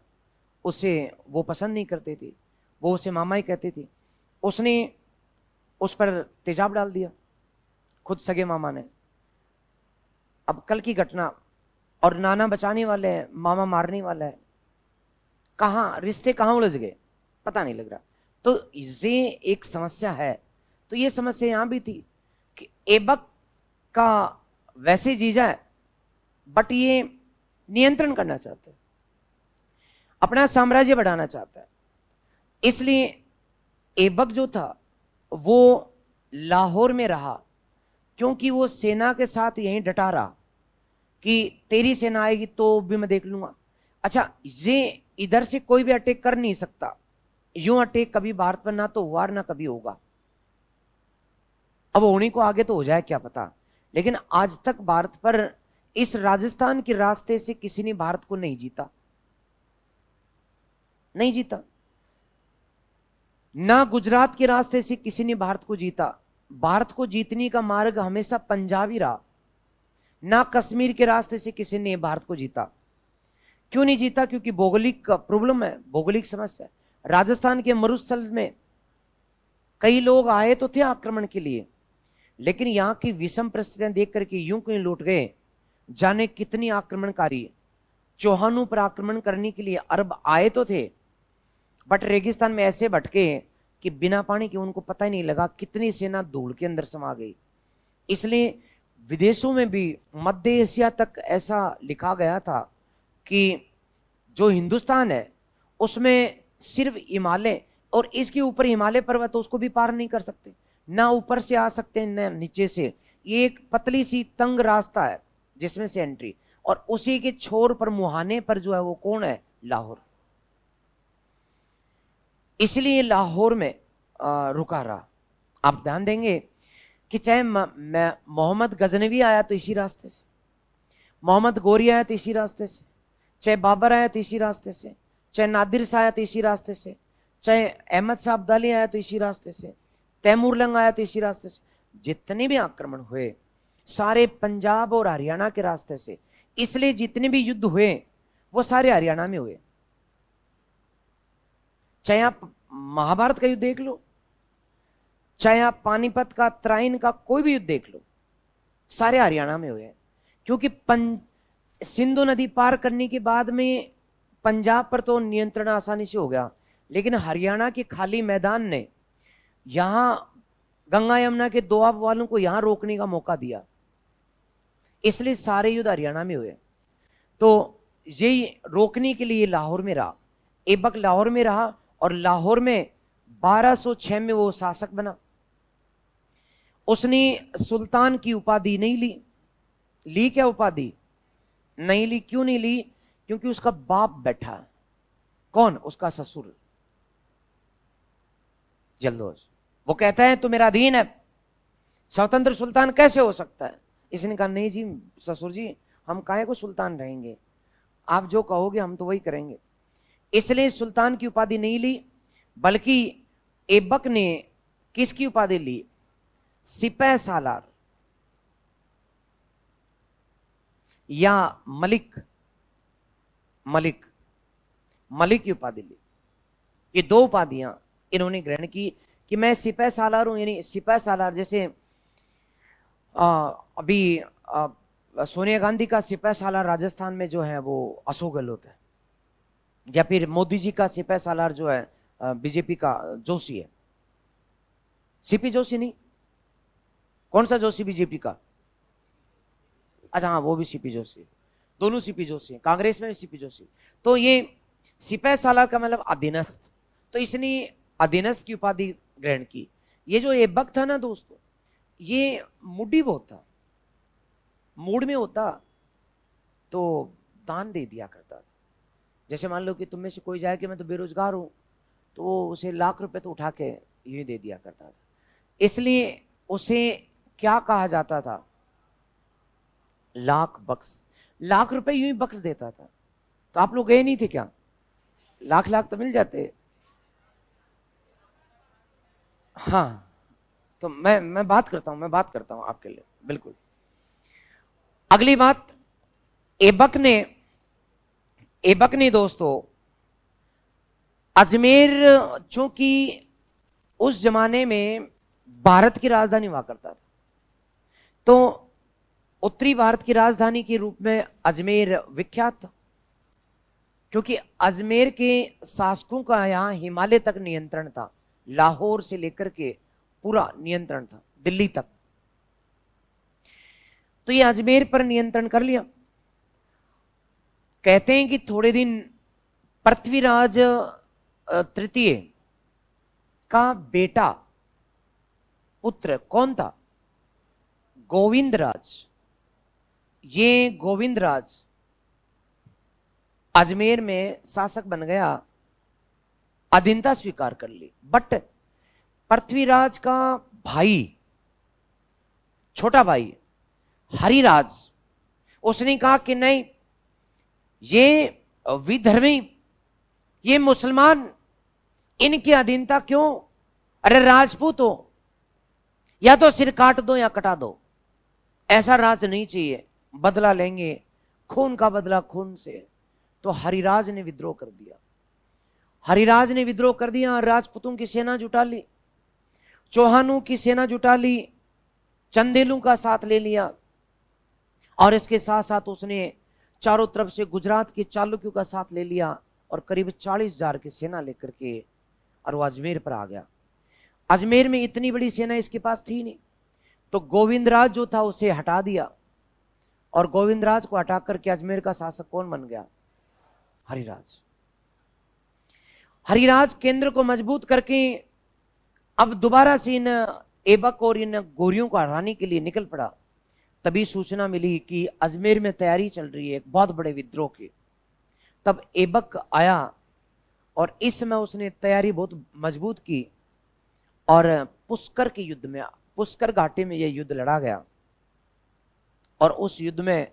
उसे वो पसंद नहीं करती थी। वो उसे मामा ही कहती थी। उसने उस पर तेजाब डाल दिया, खुद सगे मामा ने। अब कल की घटना, और नाना बचाने वाले हैं, मामा मारने वाला है। कहां रिश्ते कहां उलझ गए पता नहीं लग रहा। तो ये एक समस्या है। तो ये समस्या यहां भी थी कि ऐबक का वैसे जीजा है, बट ये नियंत्रण करना चाहता है, अपना साम्राज्य बढ़ाना चाहता है। इसलिए ऐबक जो था वो लाहौर में रहा, क्योंकि वो सेना के साथ यहीं डटा रहा कि तेरी सेना आएगी तो भी मैं देख लूंगा। अच्छा, ये इधर से कोई भी अटैक कर नहीं सकता। यूं अटैक कभी भारत पर ना तो हुआ ना कभी होगा। अब होने को आगे तो हो जाए क्या पता, लेकिन आज तक भारत पर इस राजस्थान के रास्ते से किसी ने भारत को नहीं जीता, नहीं जीता। ना गुजरात के रास्ते से किसी ने भारत को जीता। भारत को जीतने का मार्ग हमेशा पंजाब ही रहा। ना कश्मीर के रास्ते से किसी ने भारत को जीता। क्यों नहीं जीता? क्योंकि भौगोलिक प्रॉब्लम है, भौगोलिक समस्या है। राजस्थान के मरुस्थल में कई लोग आए तो थे आक्रमण के लिए, लेकिन यहां की विषम परिस्थितियां देख करके यूं कहीं लौट गए। जाने कितनी आक्रमणकारी चौहानों पर आक्रमण करने के लिए अरब आए तो थे, बट रेगिस्तान में ऐसे भटके कि बिना पानी के उनको पता ही नहीं लगा कितनी सेना धूल के अंदर समा गई। इसलिए विदेशों में भी, मध्य एशिया तक ऐसा लिखा गया था कि जो हिंदुस्तान है उसमें सिर्फ हिमालय, और इसके ऊपर हिमालय पर्वत, तो उसको भी पार नहीं कर सकते, ना ऊपर से आ सकते ना नीचे से। ये एक पतली सी तंग रास्ता है जिसमें से एंट्री, और उसी के छोर पर मुहाने पर जो है वो कौन है? लाहौर। इसलिए लाहौर में रुका रहा। आप ध्यान देंगे कि चाहे मोहम्मद गजनवी आया तो इसी रास्ते से, मोहम्मद गोरी आया तो इसी रास्ते से, चाहे बाबर आया तो इसी रास्ते से, चाहे नादिर शाह आया तो इसी रास्ते से, चाहे अहमद शाह अब्दाली आया तो इसी रास्ते से, तैमूर लंग आया तो इसी रास्ते से। जितने भी आक्रमण हुए सारे पंजाब और हरियाणा के रास्ते से। इसलिए जितने भी युद्ध हुए वो सारे हरियाणा में हुए। चाहे आप महाभारत का युद्ध देख लो, चाहे आप पानीपत का, तराइन का कोई भी युद्ध देख लो, सारे हरियाणा में हुए। क्योंकि सिंधु नदी पार करने के बाद में पंजाब पर तो नियंत्रण आसानी से हो गया, लेकिन हरियाणा के खाली मैदान ने यहां गंगा यमुना के दोआब वालों को यहां रोकने का मौका दिया। इसलिए सारे युद्ध हरियाणा में हुए। तो ये रोकने के लिए लाहौर में रहा, ऐबक लाहौर में रहा, और लाहौर में 1206 में वो शासक बना। उसने सुल्तान की उपाधि नहीं ली। ली क्या उपाधि? नहीं ली। क्यों नहीं ली? क्योंकि उसका बाप बैठा है। कौन? उसका ससुर जल्दोज। वो कहता है तो मेरा अधीन है, स्वतंत्र सुल्तान कैसे हो सकता है? इसने कहा नहीं जी ससुर जी, हम काहे को सुल्तान रहेंगे, आप जो कहोगे हम तो वही करेंगे। इसलिए सुल्तान की उपाधि नहीं ली, बल्कि ऐबक ने किसकी उपाधि ली? सिपह सालार या मलिक? मलिक, मलिक की उपाधि ली। ये दो उपाधियां इन्होंने ग्रहण की कि मैं सिपह सालार हूं। यानी सिपह सालार जैसे अभी सोनिया गांधी का सिपह सालार राजस्थान में जो है वो अशोक गहलोत है, या फिर मोदी जी का सिपह सालार जो है बीजेपी का जोशी है। सीपी जोशी नहीं, कौन सा जोशी बीजेपी का? अच्छा हाँ, वो भी सीपी जोशी। दोनों सीपी जोशी हैं, कांग्रेस में भी सीपी जोशी। तो ये सिपह सालार का मतलब अधीनस्थ, तो इसने अधीनस्थ की उपाधि ग्रहण की। ये जो ऐबक था ना दोस्तों, ये मुडी बहुत था, मूड में होता तो दान दे दिया करता था। जैसे मान लो कि तुम में से कोई जाए कि मैं तो बेरोजगार हूं, तो वो उसे लाख रुपए तो उठा के ये दे दिया करता था। इसलिए उसे क्या कहा जाता था? लाख बक्स। लाख रुपए यूं ही बक्स देता था। तो आप लोग गए नहीं थे क्या? लाख लाख तो मिल जाते। हाँ, तो मैं बात करता हूं, मैं बात करता हूं आपके लिए, बिल्कुल। अगली बात, ऐबक ने दोस्तों अजमेर, चूंकि उस जमाने में भारत की राजधानी हुआ करता था, तो उत्तरी भारत की राजधानी के रूप में अजमेर विख्यात था, क्योंकि अजमेर के शासकों का यहां हिमालय तक नियंत्रण था। लाहौर से लेकर के पूरा नियंत्रण था दिल्ली तक। तो ये अजमेर पर नियंत्रण कर लिया। कहते हैं कि थोड़े दिन पृथ्वीराज तृतीय का बेटा, पुत्र कौन था? गोविंदराज। ये गोविंदराज अजमेर में शासक बन गया, अधीनता स्वीकार कर ली। बट पृथ्वीराज का भाई, छोटा भाई हरिराज, उसने कहा कि नहीं, ये विधर्मी, ये मुसलमान, इनकी अधीनता क्यों? अरे राजपूत हो, या तो सिर काट दो या कटा दो, ऐसा राज नहीं चाहिए, बदला लेंगे, खून का बदला खून से। तो हरिराज ने विद्रोह कर दिया। हरिराज ने विद्रोह कर दिया, राजपूतों की सेना जुटा ली, चौहानों की सेना जुटा ली, चंदेलों का साथ ले लिया, और इसके साथ साथ उसने चारों तरफ से गुजरात के चालुक्यों का साथ ले लिया, और करीब 40,000 की सेना लेकर के और वो अजमेर पर आ गया। अजमेर में इतनी बड़ी सेना इसके पास थी नहीं, तो गोविंदराज जो था उसे हटा दिया, और गोविंदराज को हटा करके अजमेर का शासक कौन बन गया? हरिराज। हरिराज केंद्र को मजबूत करके अब दोबारा से इन ऐबक और इन गोरियों को हराने के लिए निकल पड़ा। तभी सूचना मिली कि अजमेर में तैयारी चल रही है एक बहुत बड़े विद्रोह की। तब ऐबक आया और इस समय उसने तैयारी बहुत मजबूत की, और पुष्कर के युद्ध में, पुष्कर घाटी में यह युद्ध लड़ा गया। और उस युद्ध में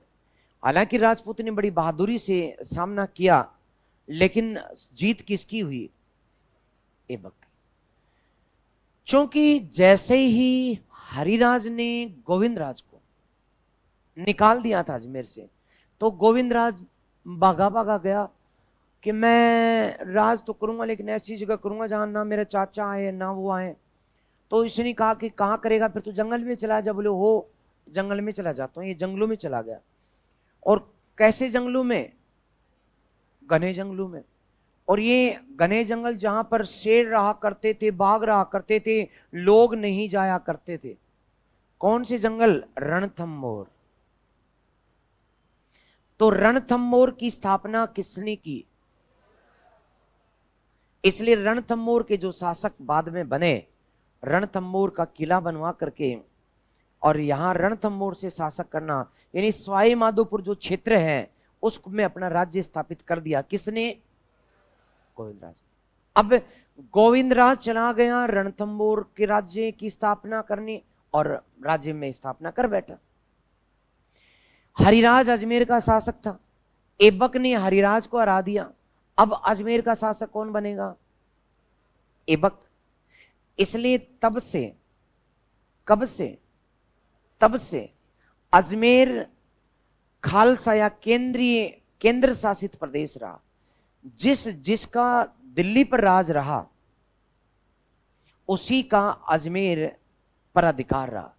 हालांकि राजपूत ने बड़ी बहादुरी से सामना किया, लेकिन जीत किसकी हुई? ऐबक। क्योंकि जैसे ही हरिराज ने गोविंदराज को निकाल दिया था अजमेर से, तो गोविंदराज भागा भागा गया कि मैं राज तो करूंगा, लेकिन ऐसी जगह करूंगा जहां ना मेरे चाचा आए ना वो आए। तो इसने कहा कि कहां करेगा? फिर तो जंगल में चला जा। बोले हो, जंगल में चला जाता हूं। ये जंगलों में चला गया। और कैसे जंगलों में? घने जंगलों में। और ये घने जंगल जहां पर शेर रहा करते थे, बाघ रहा करते थे, लोग नहीं जाया करते थे। कौन से जंगल? रणथंभौर। तो रणथंभौर की स्थापना किसने की? इसलिए रणथंभौर के जो शासक बाद में बने, रणथंभौर का किला बनवा करके और यहां रणथंभौर से शासक करना, यानी सवाई माधोपुर जो क्षेत्र है उसमें अपना राज्य स्थापित कर दिया। किसने? गोविंदराज। अब गोविंदराज चला गया रणथंभौर के राज्य की स्थापना करने, और राज्य में स्थापना कर बैठा। हरिराज अजमेर का शासक था, ऐबक ने हरिराज को हरा दिया। अब अजमेर का शासक कौन बनेगा? ऐबक। इसलिए तब से, कब से, तब से अजमेर खालसा या केंद्र शासित प्रदेश रहा। जिसका दिल्ली पर राज रहा उसी का अजमेर पर अधिकार रहा।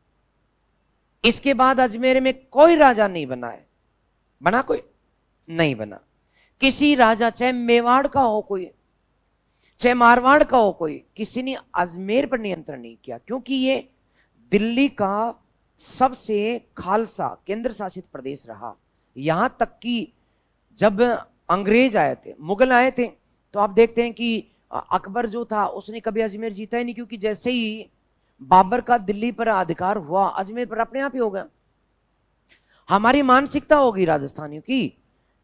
इसके बाद अजमेर में कोई राजा नहीं बना है। बना कोई? नहीं बना। किसी राजा, चाहे मेवाड़ का हो कोई, चाहे मारवाड़ का हो कोई, किसी ने अजमेर पर नियंत्रण नहीं किया, क्योंकि ये दिल्ली का सबसे खालसा केंद्र शासित प्रदेश रहा। यहां तक कि जब अंग्रेज आए थे, मुगल आए थे, तो आप देखते हैं कि अकबर जो था उसने कभी अजमेर जीता ही नहीं, क्योंकि जैसे ही बाबर का दिल्ली पर अधिकार हुआ, अजमेर पर अपने आप ही हो गया। हमारी मानसिकता होगी राजस्थानियों की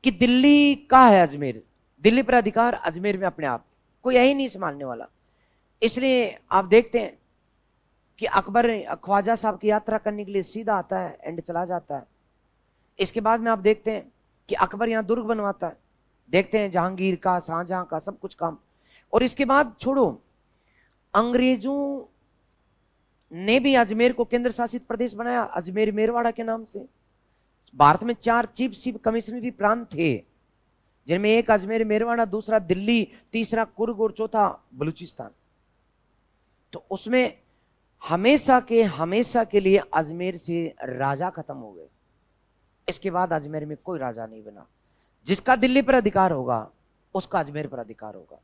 कि दिल्ली का है अजमेर, दिल्ली पर अधिकार, अजमेर में अपने आप, कोई यही नहीं संभालने वाला। इसलिए आप देखते हैं कि अकबर ख्वाजा साहब की यात्रा करने के लिए सीधा आता है, एंड चला जाता है। इसके बाद में आप देखते हैं कि अकबर यहां दुर्ग बनवाता है, देखते हैं जहांगीर का, शाहजहां का, सब कुछ काम। और इसके बाद छोड़ो, अंग्रेजों ने भी अजमेर को केंद्र शासित प्रदेश बनाया, अजमेर मेरवाड़ा के नाम से। भारत में 4 चीफ कमिश्नरी प्रांत थे, जिनमें एक अजमेर मेरवाड़ा, दूसरा दिल्ली, तीसरा कुर्ग और चौथा बलूचिस्तान। तो उसमें हमेशा के लिए अजमेर से राजा खत्म हो गए। इसके बाद अजमेर में कोई राजा नहीं बना। जिसका दिल्ली पर अधिकार होगा उसका अजमेर पर अधिकार होगा।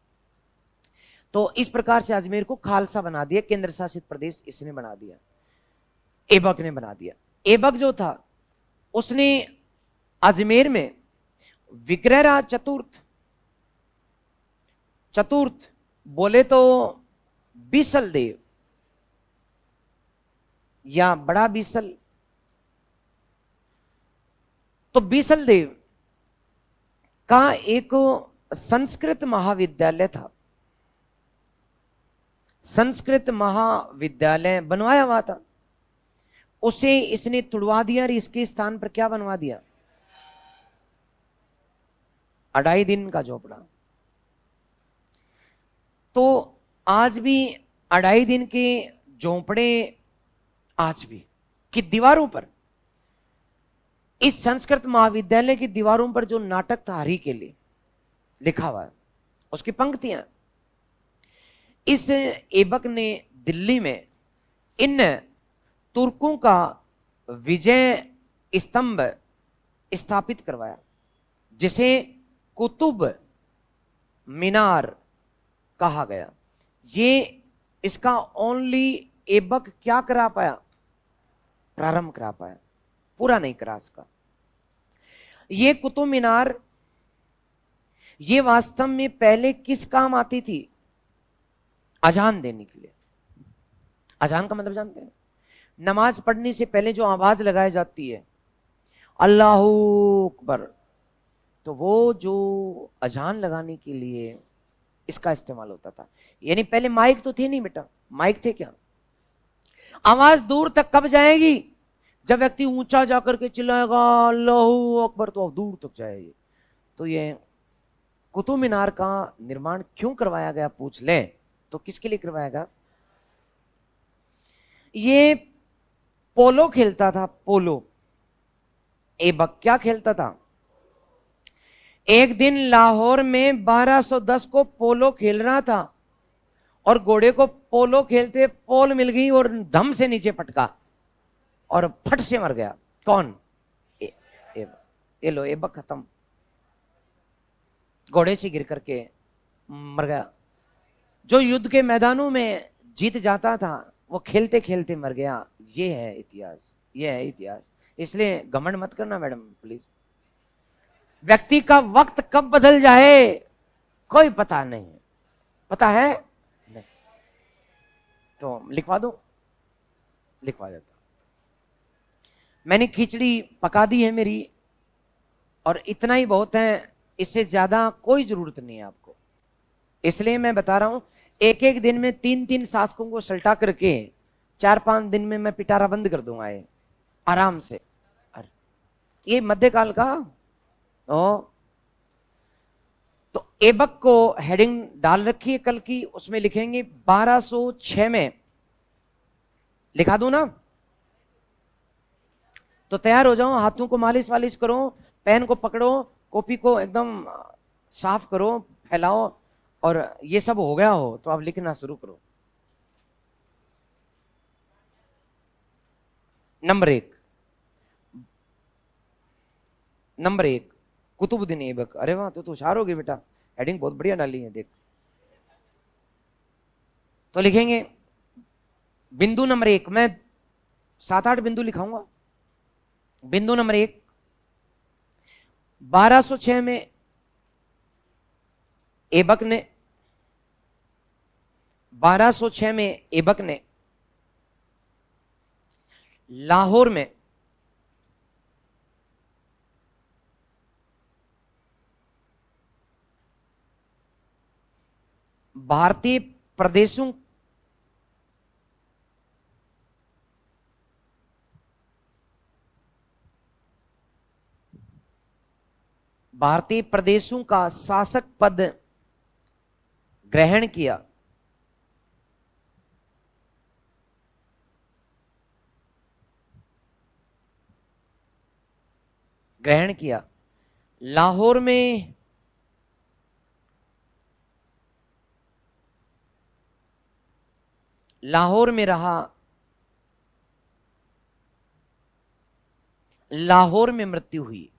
तो इस प्रकार से अजमेर को खालसा बना दिया, केंद्र शासित प्रदेश इसने बना दिया, ऐबक ने बना दिया। ऐबक जो था उसने अजमेर में विग्रहराज चतुर्थ बोले तो बीसल देव या बड़ा बीसल, तो बीसल देव का एक संस्कृत महाविद्यालय था, संस्कृत महाविद्यालय बनवाया हुआ था, उसे इसने तुड़वा दिया और इसके स्थान पर क्या बनवा दिया? 2.5 दिन का झोपड़ा। तो आज भी 2.5 दिन के झोपड़े, आज भी की दीवारों पर, इस संस्कृत महाविद्यालय की दीवारों पर जो नाटक था हरि के लिए लिखा हुआ है, उसकी पंक्तियां, इस ऐबक ने दिल्ली में इन तुर्कों का विजय स्तंभ स्थापित करवाया, जिसे कुतुब मीनार कहा गया। ये इसका ओनली ऐबक क्या करा पाया? प्रारंभ करा पाया, पूरा नहीं करा इसका। ये कुतुब मीनार, ये वास्तव में पहले किस काम आती थी? अजान देने के लिए। अजान का मतलब जानते हैं? नमाज पढ़ने से पहले जो आवाज लगाई जाती है, अल्लाहू अकबर, तो वो जो अजान लगाने के लिए इसका इस्तेमाल होता था। यानी पहले माइक तो थे नहीं बेटा, माइक थे क्या? आवाज दूर तक कब जाएगी? जब व्यक्ति ऊंचा जाकर के चिल्लाएगा अल्लाहू अकबर, तो दूर तक जाएगी। तो ये कुतुब मीनार का निर्माण क्यों करवाया गया पूछ ले तो किसके लिए करवाया गया? ये पोलो खेलता था, पोलो। ऐबक क्या खेलता था? एक दिन लाहौर में 1210 को पोलो खेल रहा था और घोड़े को पोलो खेलते पोल मिल गई और धम से नीचे पटका और फट से मर गया। कौन? लो ऐबक खत्म, घोड़े से गिर करके मर गया। जो युद्ध के मैदानों में जीत जाता था वो खेलते खेलते मर गया। ये है इतिहास, ये है इतिहास। इसलिए घमंड मत करना मैडम प्लीज। व्यक्ति का वक्त कब बदल जाए कोई पता नहीं, पता है नहीं। तो लिखवा दो, लिखवा देता। मैंने खिचड़ी पका दी है मेरी, और इतना ही बहुत है, इससे ज्यादा कोई जरूरत नहीं है आपको। इसलिए मैं बता रहा हूं, एक एक दिन में 3-3 शासकों को सल्टा करके 4-5 दिन में मैं पिटारा बंद कर दूंगा ये आराम से। ये मध्यकाल का तो एबक को हेडिंग डाल रखी है कल की, उसमें लिखेंगे 1206 में, लिखा दूं ना? तो तैयार हो जाओ, हाथों को मालिश वालिश करो, पेन को पकड़ो, कॉपी को एकदम साफ करो, फैलाओ, और ये सब हो गया हो तो आप लिखना शुरू करो। नंबर 1 कुतुबुद्दीन ऐबक। अरे वाह, तो होशियार हो गए बेटा, हेडिंग बहुत बढ़िया डाली है, देख। तो लिखेंगे बिंदु नंबर 1, मैं 7-8 बिंदु लिखाऊंगा। बिंदु नंबर 1, 1206 में ऐबक ने 1206 में ऐबक ने लाहौर में भारतीय प्रदेशों भारतीय प्रदेशों का शासक पद ग्रहण किया। ग्रहण किया। लाहौर में लाहौर में रहा। लाहौर में मृत्यु हुई।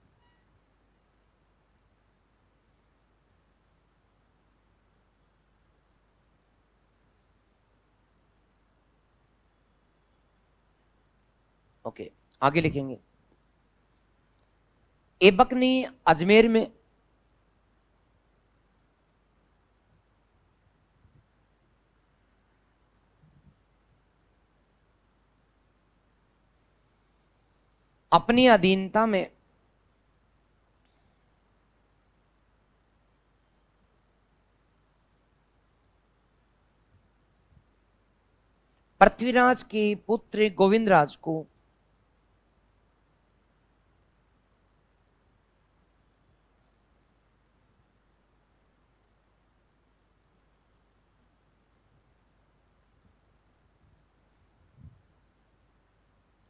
ओके, आगे लिखेंगे ऐबक ने अजमेर में अपनी अधीनता में पृथ्वीराज के पुत्र गोविंदराज को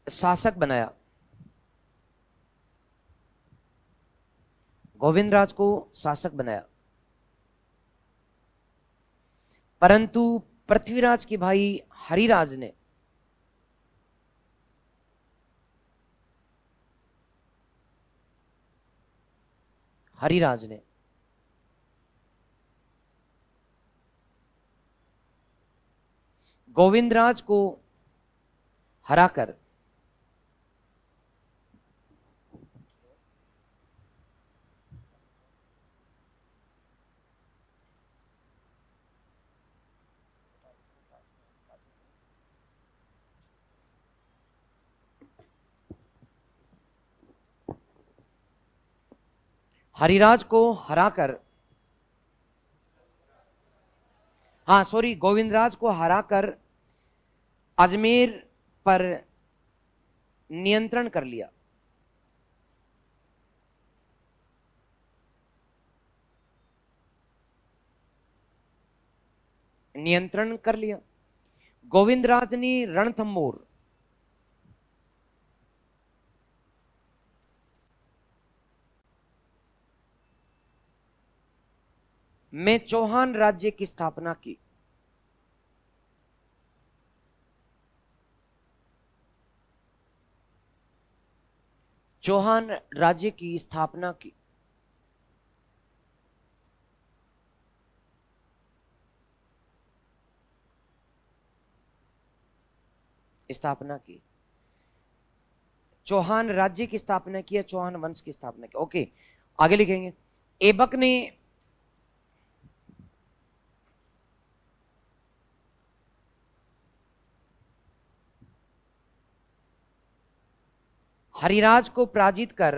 शासक बनाया। गोविंदराज को शासक बनाया, परंतु पृथ्वीराज के भाई हरिराज ने हरिराज ने गोविंदराज को हराकर हरिराज को हराकर हाँ सॉरी, गोविंदराज को हराकर अजमेर पर नियंत्रण कर लिया। नियंत्रण कर लिया। गोविंदराज ने रणथंबोर में चौहान राज्य की स्थापना की। चौहान राज्य की स्थापना की। स्थापना की। चौहान राज्य की स्थापना की या चौहान वंश की स्थापना की। ओके, आगे लिखेंगे ऐबक ने हरिराज को पराजित कर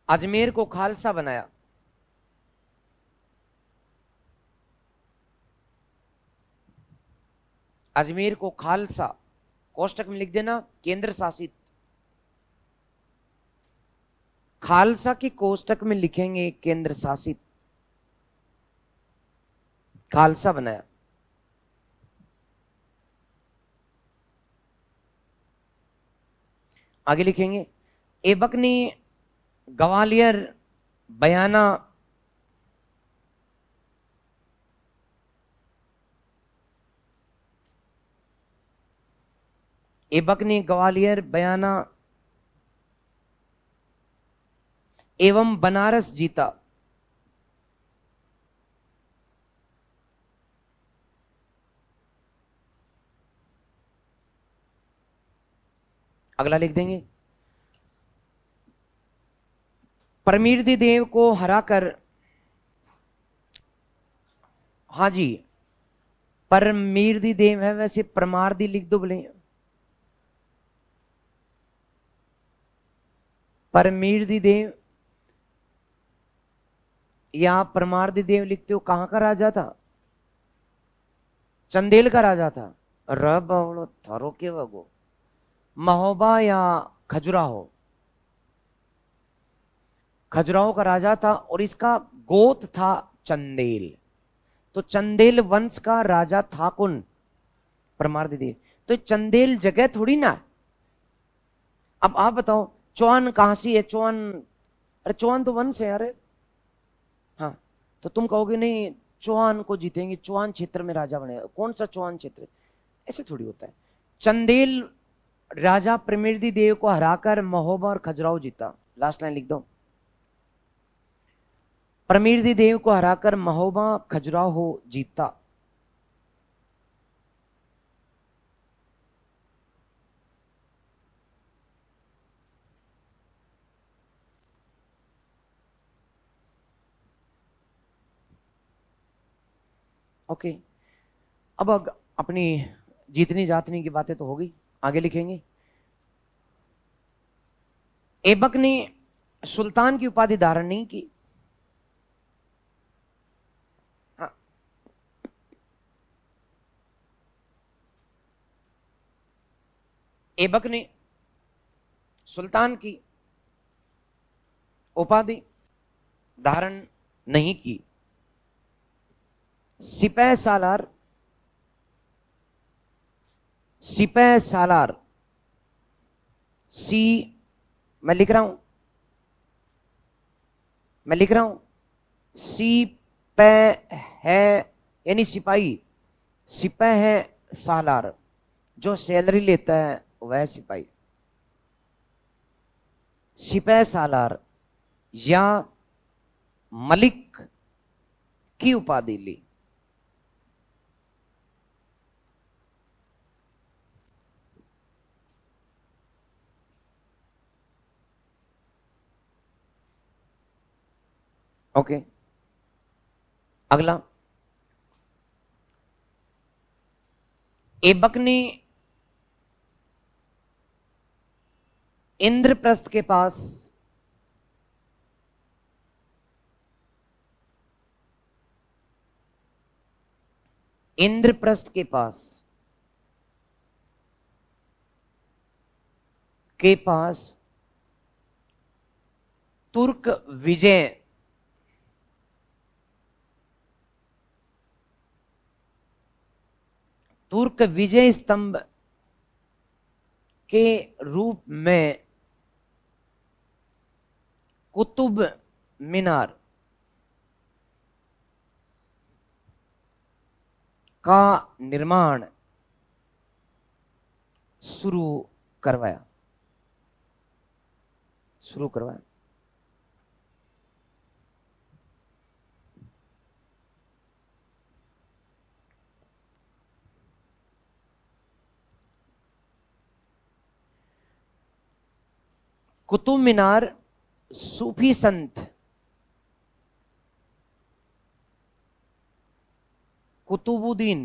अजमेर को खालसा बनाया। अजमेर को खालसा, कोष्टक में लिख देना केंद्र शासित। खालसा की कोष्टक में लिखेंगे केंद्र शासित, खालसा बनाया। आगे लिखेंगे ऐबक ने ग्वालियर, बयाना, ऐबक ने ग्वालियर, बयाना एवं बनारस जीता। अगला लिख देंगे परमीर्दी देव को हराकर, हाँ जी परमीर्दी देव है, वैसे परमार्दी लिख दो बोले, परमीर्दी देव या परमार्दी देव लिखते हो। कहां का राजा था? चंदेल का राजा था। रब थारो के वगो महोबा या खजुराहो, खजुराहो का राजा था और इसका गोत था चंदेल। तो चंदेल वंश का राजा था कौन? परमार्दी देव। तो चंदेल जगह थोड़ी ना। अब आप बताओ चौहान कहां से है? चौहान, अरे चौहान तो वंश है। अरे हाँ, तो तुम कहोगे नहीं चौहान को जीतेंगे, चौहान क्षेत्र में राजा बनेगा। कौन सा चौहान क्षेत्र? ऐसे थोड़ी होता है। चंदेल राजा प्रमिर्दी देव को हराकर महोबा और खजुराहो जीता। लास्ट लाइन लिख दो, प्रमिर्दी देव को हराकर महोबा खजुराहो जीता। ओके, अब अपनी जीतनी जातनी की बातें तो होगी, आगे लिखेंगे ऐबक ने सुल्तान की उपाधि धारण नहीं की। हाँ, ऐबक ने सुल्तान की उपाधि धारण नहीं की। सिपह सालार, सिपह सालार, सी मैं लिख रहा हूं, मैं लिख रहा हूं सिपह है यानी सिपाही, सिपह है सालार, जो सैलरी लेता है वह सिपाही। सिपह सालार या मलिक की उपाधि ली। ओके, अगला ऐबक ने इंद्रप्रस्थ के पास इंद्रप्रस्थ के पास तुर्क विजय तुर्क विजय स्तंभ के रूप में कुतुब मीनार का निर्माण शुरू करवाया। कुतुब मीनार सूफी संत कुतुबुद्दीन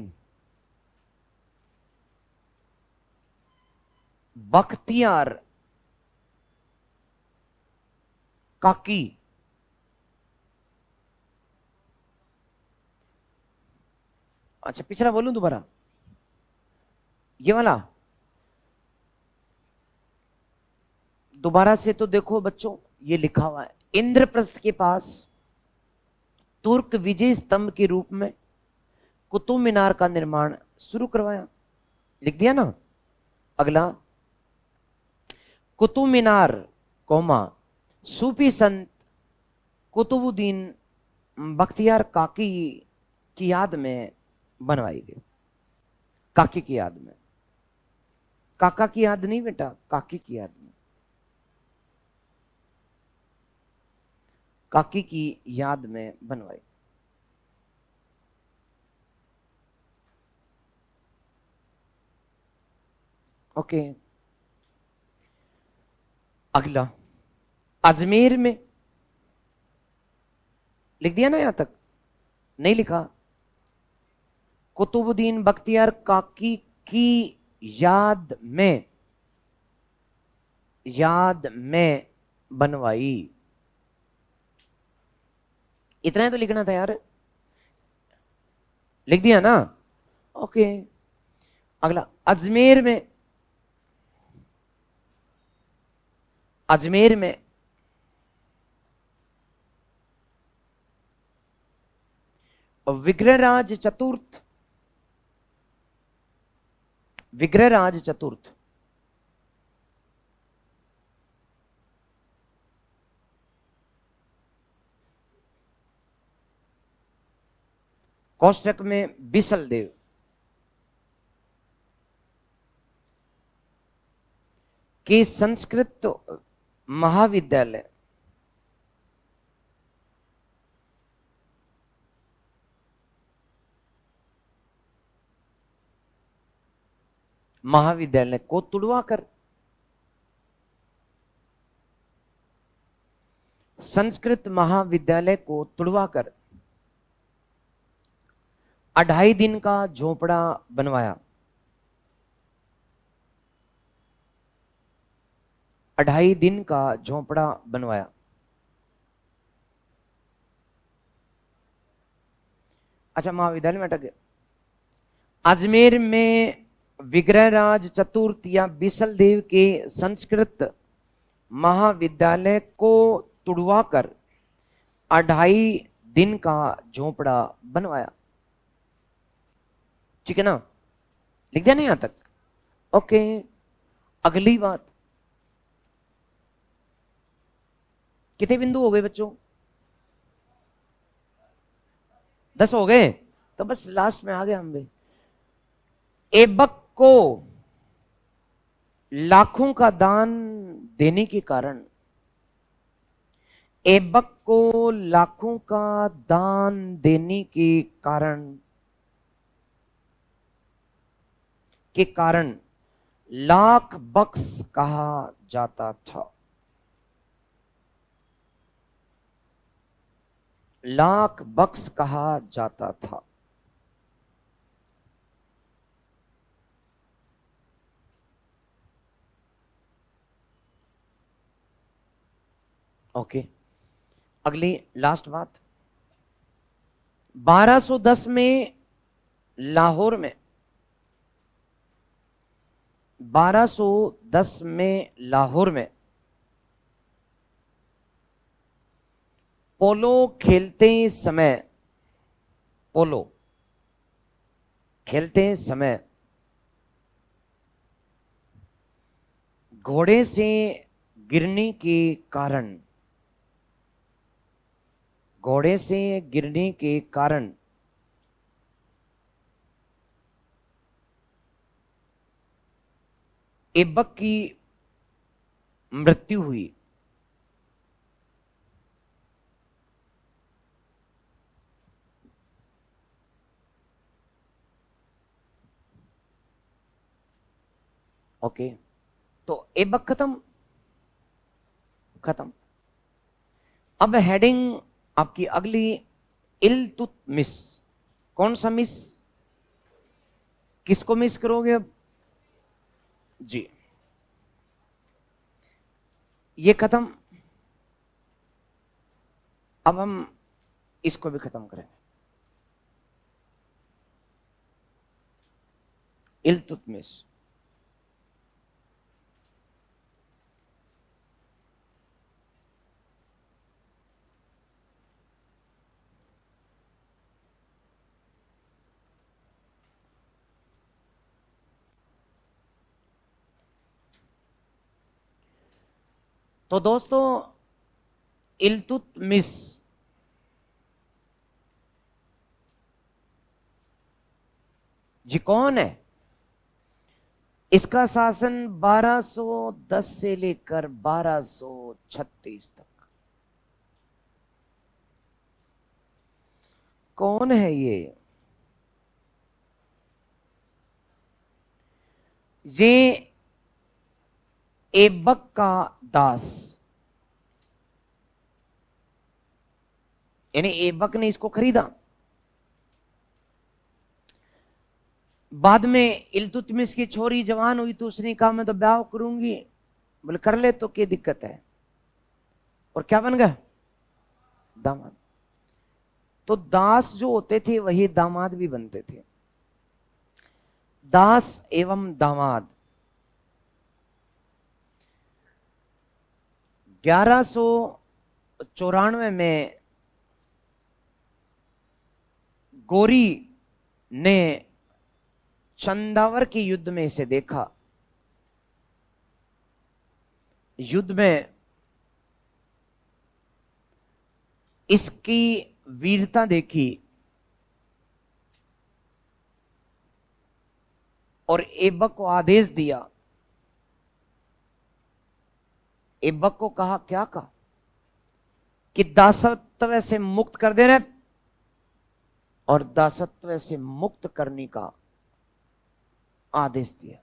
बख्तियार काकी अच्छा पिछला बोलूं दोबारा, ये वाला दोबारा से तो देखो बच्चों, ये लिखा हुआ है इंद्रप्रस्थ के पास तुर्क विजय स्तंभ के रूप में कुतुब मीनार का निर्माण शुरू करवाया। लिख दिया ना। अगला, कुतुब मीनार कोमा सूफी संत कुतुबुद्दीन बख्तियार काकी की याद में बनवाई गई। काकी की याद में, काका की याद नहीं बेटा, काकी की याद में, काकी की याद में बनवाई। ओके। अगला, अजमेर में, लिख दिया ना यहां तक, नहीं लिखा। कुतुबुद्दीन बख्तियार काकी की याद में बनवाई। इतना ही तो लिखना था यार, लिख दिया ना। ओके। अगला, अजमेर में, अजमेर में विग्रहराज चतुर्थ, विग्रहराज चतुर्थ कोष्टक में बिसल देव के संस्कृत महाविद्यालय को तुड़वाकर संस्कृत महाविद्यालय को तुड़वाकर 2.5 दिन का झोपड़ा बनवाया। 2.5 दिन का झोपड़ा बनवाया। अच्छा, महाविद्यालय में अटक गया। अजमेर में विग्रहराज चतुर्थ या बिसल देव के संस्कृत महाविद्यालय को तुड़वाकर 2.5 दिन का झोपड़ा बनवाया। ठीक है ना, लिख दिया ना यहां तक। ओके। अगली बात, कितने बिंदु हो गए बच्चों? 10 हो गए, तो बस लास्ट में आ गए हम भी। ऐबक को लाखों का दान देने के कारण, ऐबक को लाखों का दान देने के कारण लाख बक्स कहा जाता था। लाख बक्स कहा जाता था। ओके। अगली लास्ट बात, 1210 में लाहौर में, 1210 में लाहौर में पोलो खेलते समय, पोलो खेलते समय घोड़े से गिरने के कारण, घोड़े से गिरने के कारण ऐबक की मृत्यु हुई। ओके, तो ऐबक खत्म, खत्म। अब हेडिंग आपकी अगली, इल्तुतमिश। कौन सा मिस? किसको मिस करोगे अब जी? ये खत्म। अब हम इसको भी खत्म करेंगे। इल्तुतमिश तो दोस्तों, इल्तुतमिश जी कौन है? इसका शासन 1210 से लेकर 1236 तक। कौन है ये ऐबक का दास, यानी ऐबक ने इसको खरीदा। बाद में इल्तुतमिश की छोरी जवान हुई तो उसने कहा मैं तो ब्याह करूंगी। बोले कर ले, तो क्या दिक्कत है। और क्या बन गया? दामाद। तो दास जो होते थे वही दामाद भी बनते थे। दास एवं दामाद। 1194 में गोरी ने चंदावर के युद्ध में इसे देखा। युद्ध में इसकी वीरता देखी और ऐबक को आदेश दिया। ऐबक को कहा, क्या कहा कि दासत्व से मुक्त कर देना, और दासत्व से मुक्त करने का आदेश दिया।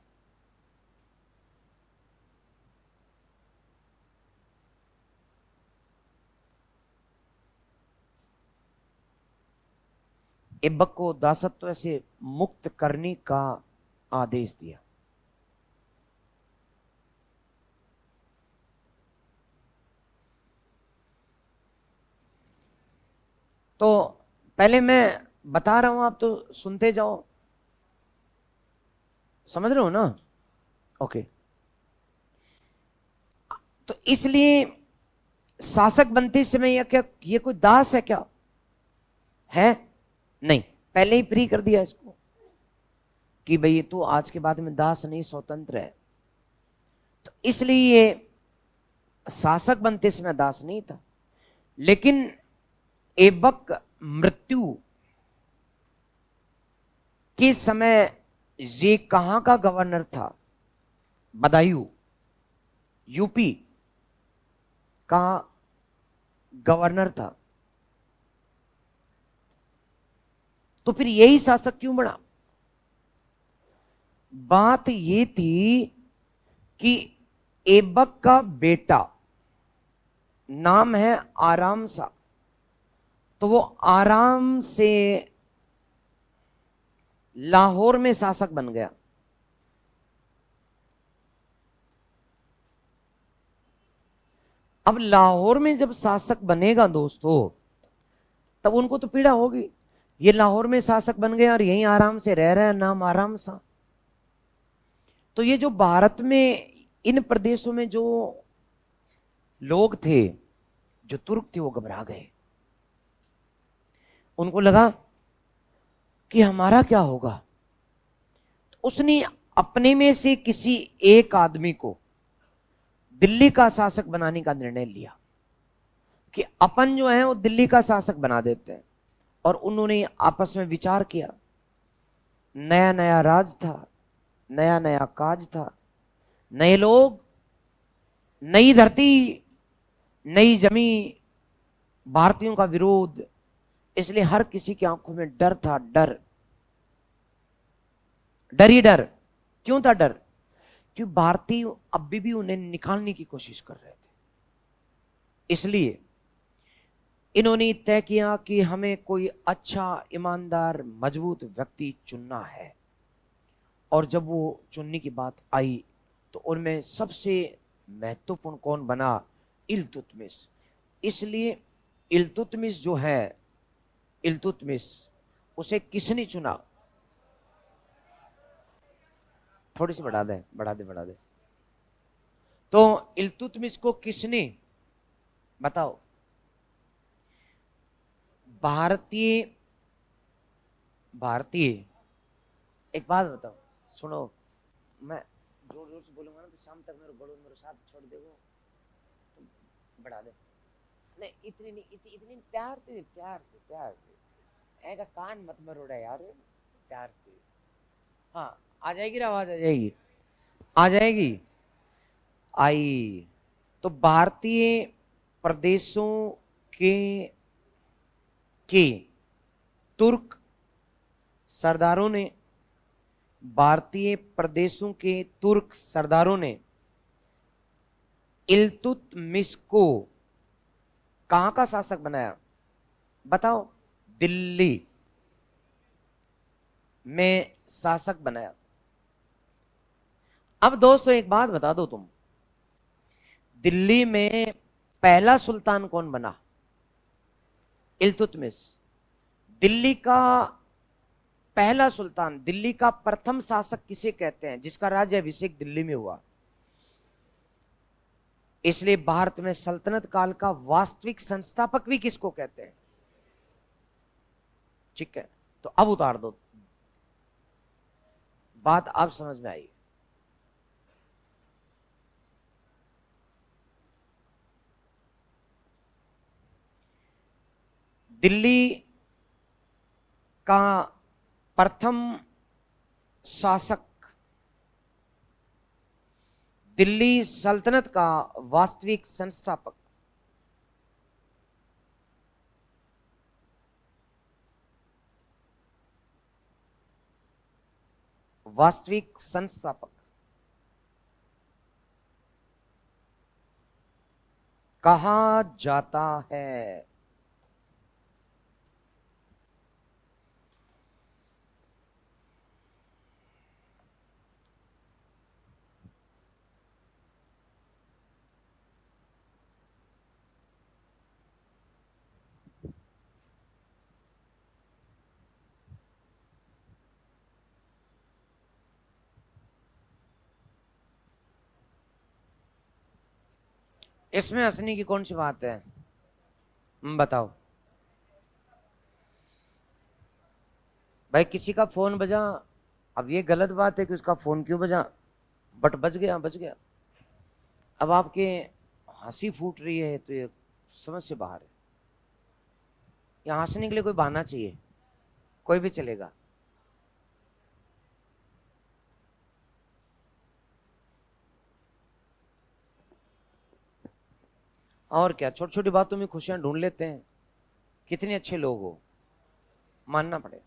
ऐबक को दासत्व से मुक्त करने का आदेश दिया। तो पहले मैं बता रहा हूं, आप तो सुनते जाओ। समझ रहे हो ना? ओके। तो इसलिए शासक बनते समय यह क्या, ये कोई दास है क्या? है नहीं, पहले ही फ्री कर दिया इसको कि भाई तो आज के बाद में दास नहीं, स्वतंत्र है। तो इसलिए ये शासक बनते समय दास नहीं था। लेकिन ऐबक मृत्यु के समय ये कहां का गवर्नर था? बदायूं, यूपी का गवर्नर था। तो फिर यही शासक क्यों बना? बात ये थी कि ऐबक का बेटा नाम है आराम सा, तो वो आराम से लाहौर में शासक बन गया। अब लाहौर में जब शासक बनेगा दोस्तों, तब उनको तो पीड़ा होगी। ये लाहौर में शासक बन गया और यहीं आराम से रह रहा है, नाम आराम सा। तो ये जो भारत में इन प्रदेशों में जो लोग थे, जो तुर्क थे, वो घबरा गए। उनको लगा कि हमारा क्या होगा। तो उसने अपने में से किसी एक आदमी को दिल्ली का शासक बनाने का निर्णय लिया कि अपन जो है वो दिल्ली का शासक बना देते हैं। और उन्होंने आपस में विचार किया। नया नया राज था, नया नया काज था, नए लोग, नई धरती, नई जमी, भारतीयों का विरोध। इसलिए हर किसी की आंखों में डर था, डर, डर ही डर। क्यों था डर? क्योंकि भारतीय अभी भी उन्हें निकालने की कोशिश कर रहे थे। इसलिए इन्होंने तय किया कि हमें कोई अच्छा, ईमानदार, मजबूत व्यक्ति चुनना है। और जब वो चुनने की बात आई तो उनमें सबसे महत्वपूर्ण कौन बना? इल्तुतमिश। इसलिए इल्तुतमिश जो है, इल्तुतमिश, उसे किसने चुना? थोड़ी सी बढ़ा दे, बढ़ा दे, बढ़ा दे। तो इल्तुतमिश को किसने, बताओ? भारतीय, भारतीय, एक बात बताओ, सुनो। मैं जोर जोर से बोलूंगा ना तो शाम तक मेरे बड़ों मेरे साथ छोड़ देगो, तो बढ़ा दे। नहीं इतनी नहीं, इतनी प्यार से, प्यार से, प्यार से। ऐसा कान मत मरोड़ा यार, प्यार से। हाँ, आ जाएगी ना आवाज, आ जाएगी, आ जाएगी। आई। तो भारतीय प्रदेशों के तुर्क सरदारों ने, भारतीय प्रदेशों के तुर्क सरदारों ने इल्तुतमिश को कहां का शासक बनाया? बताओ। दिल्ली में शासक बनाया। अब दोस्तों एक बात बता दो तुम, दिल्ली में पहला सुल्तान कौन बना? इल्तुतमिश। दिल्ली का पहला सुल्तान, दिल्ली का प्रथम शासक किसे कहते हैं जिसका राज्य अभिषेक दिल्ली में हुआ? इसलिए भारत में सल्तनत काल का वास्तविक संस्थापक भी किसको कहते हैं? ठीक है, तो अब उतार दो, बात अब समझ में आई। दिल्ली का प्रथम शासक, दिल्ली सल्तनत का वास्तविक संस्थापक, वास्तविक संस्थापक कहा जाता है? इसमें हंसने की कौन सी बात है? बताओ भाई, किसी का फोन बजा, अब ये गलत बात है कि उसका फोन क्यों बजा, बट बच गया, बच गया। अब आपके हंसी फूट रही है तो ये समझ से बाहर है। यहाँ हंसने के लिए कोई बहाना चाहिए, कोई भी चलेगा। और क्या, छोटी छोटी बातों में खुशियां ढूंढ लेते हैं। कितने अच्छे लोग हो, मानना पड़े।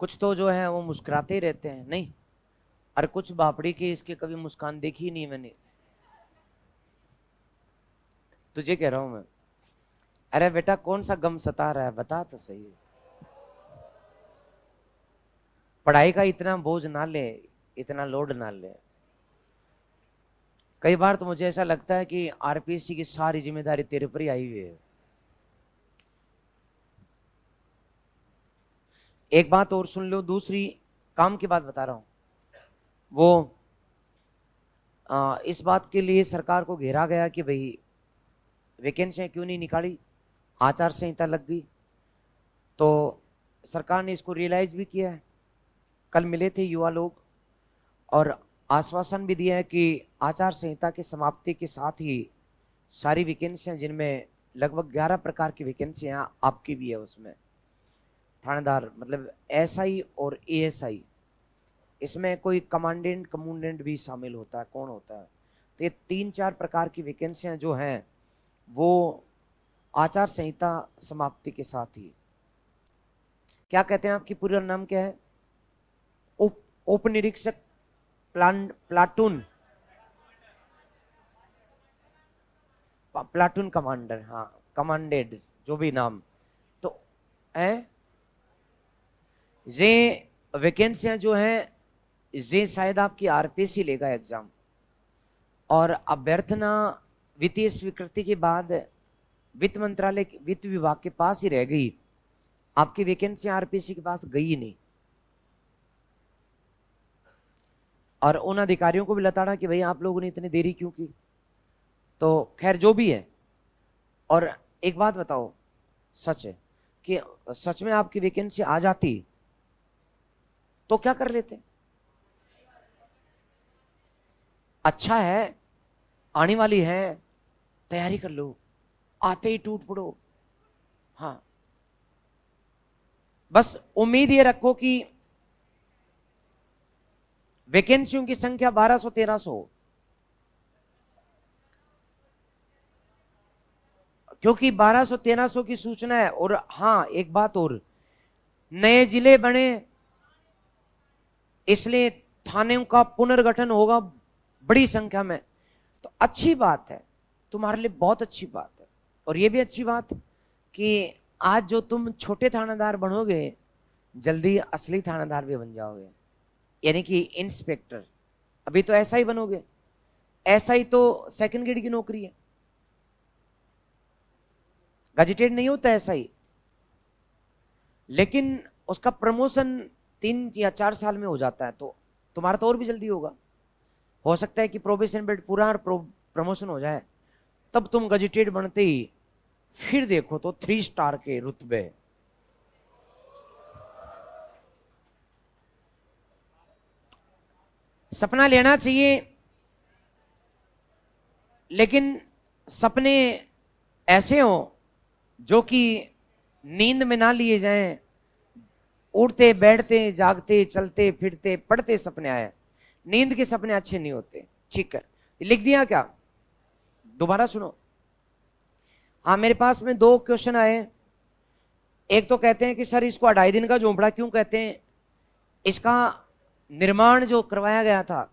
कुछ तो जो है वो मुस्कुराते ही रहते हैं, नहीं? अरे कुछ बापड़ी के इसके कभी मुस्कान देखी ही नहीं मैंने। तुझे कह रहा हूं मैं। अरे बेटा कौन सा गम सता रहा है, बता तो सही। पढ़ाई का इतना बोझ ना ले, इतना लोड ना ले। कई बार तो मुझे ऐसा लगता है कि आरपीएससी की सारी जिम्मेदारी तेरे पर ही आई हुई है। एक बात और सुन लो, दूसरी काम की बात बता रहा हूं। वो इस बात के लिए सरकार को घेरा गया कि भाई वैकेंसियां क्यों नहीं निकाली, आचार संहिता लग गई। तो सरकार ने इसको रियलाइज भी किया है। कल मिले थे युवा लोग और आश्वासन भी दिया है कि आचार संहिता की समाप्ति के साथ ही सारी वैकेंसियां, जिनमें लगभग 11 प्रकार की वैकेंसियां आपकी भी है, उसमें थानेदार मतलब एसआई और एएसआई, इसमें कोई कमांडेंट कमूडेंट भी शामिल होता है, कौन होता है? तो ये 3-4 प्रकार की वैकेंसियां जो हैं वो आचार संहिता समाप्ति के साथ ही। क्या कहते हैं, आपकी पूरा नाम क्या है? उप उप निरीक्षक, प्लाटून, प्लाटून कमांडर, हाँ कमांडेड, जो भी नाम। तो है ये वैकेंसियां जो है, ये शायद आपकी आरपीएससी लेगा एग्जाम, और अभ्यर्थना वित्तीय स्वीकृति के बाद वित्त मंत्रालय, वित्त विभाग के पास ही रह गई। आपकी वैकेंसी आरपीएससी के पास गई ही नहीं, और उन अधिकारियों को भी लताड़ा कि भाई आप लोगों ने इतनी देरी क्यों की। तो खैर जो भी है। और एक बात बताओ, सच है कि सच में आपकी वैकेंसी आ जाती तो क्या कर लेते? अच्छा है, आने वाली है, तैयारी कर लो, आते ही टूट पड़ो। हाँ, बस उम्मीद ये रखो कि वैकेंसियों की संख्या 1200-1300 हो, क्योंकि 1200-1300 की सूचना है। और हाँ, एक बात और, नए जिले बने इसलिए थानों का पुनर्गठन होगा बड़ी संख्या में। तो अच्छी बात है, तुम्हारे लिए बहुत अच्छी बात है। और ये भी अच्छी बात कि आज जो तुम छोटे थानेदार बनोगे, जल्दी असली थानेदार भी बन जाओगे, यानी कि इंस्पेक्टर। अभी तो ऐसा ही बनोगे, ऐसा ही तो सेकंड ग्रेड की नौकरी है, गजेटेड नहीं होता ऐसा ही, लेकिन उसका प्रमोशन 3 या 4 साल में हो जाता है। तो तुम्हारा तो और भी जल्दी होगा। हो सकता है कि प्रोबेशन पीरियड पूरा और प्रमोशन हो जाए, तब तुम गजेटेड बनते ही फिर देखो तो 3 स्टार के रुतबे। सपना लेना चाहिए, लेकिन सपने ऐसे हो जो कि नींद में ना लिए जाएं। उठते बैठते जागते चलते फिरते पढ़ते सपने आए, नींद के सपने अच्छे नहीं होते। ठीक है, लिख दिया क्या? दोबारा सुनो। हाँ, मेरे पास में 2 क्वेश्चन आए। एक तो कहते हैं कि सर इसको 2.5 दिन का झोंपड़ा क्यों कहते हैं? इसका निर्माण जो करवाया गया था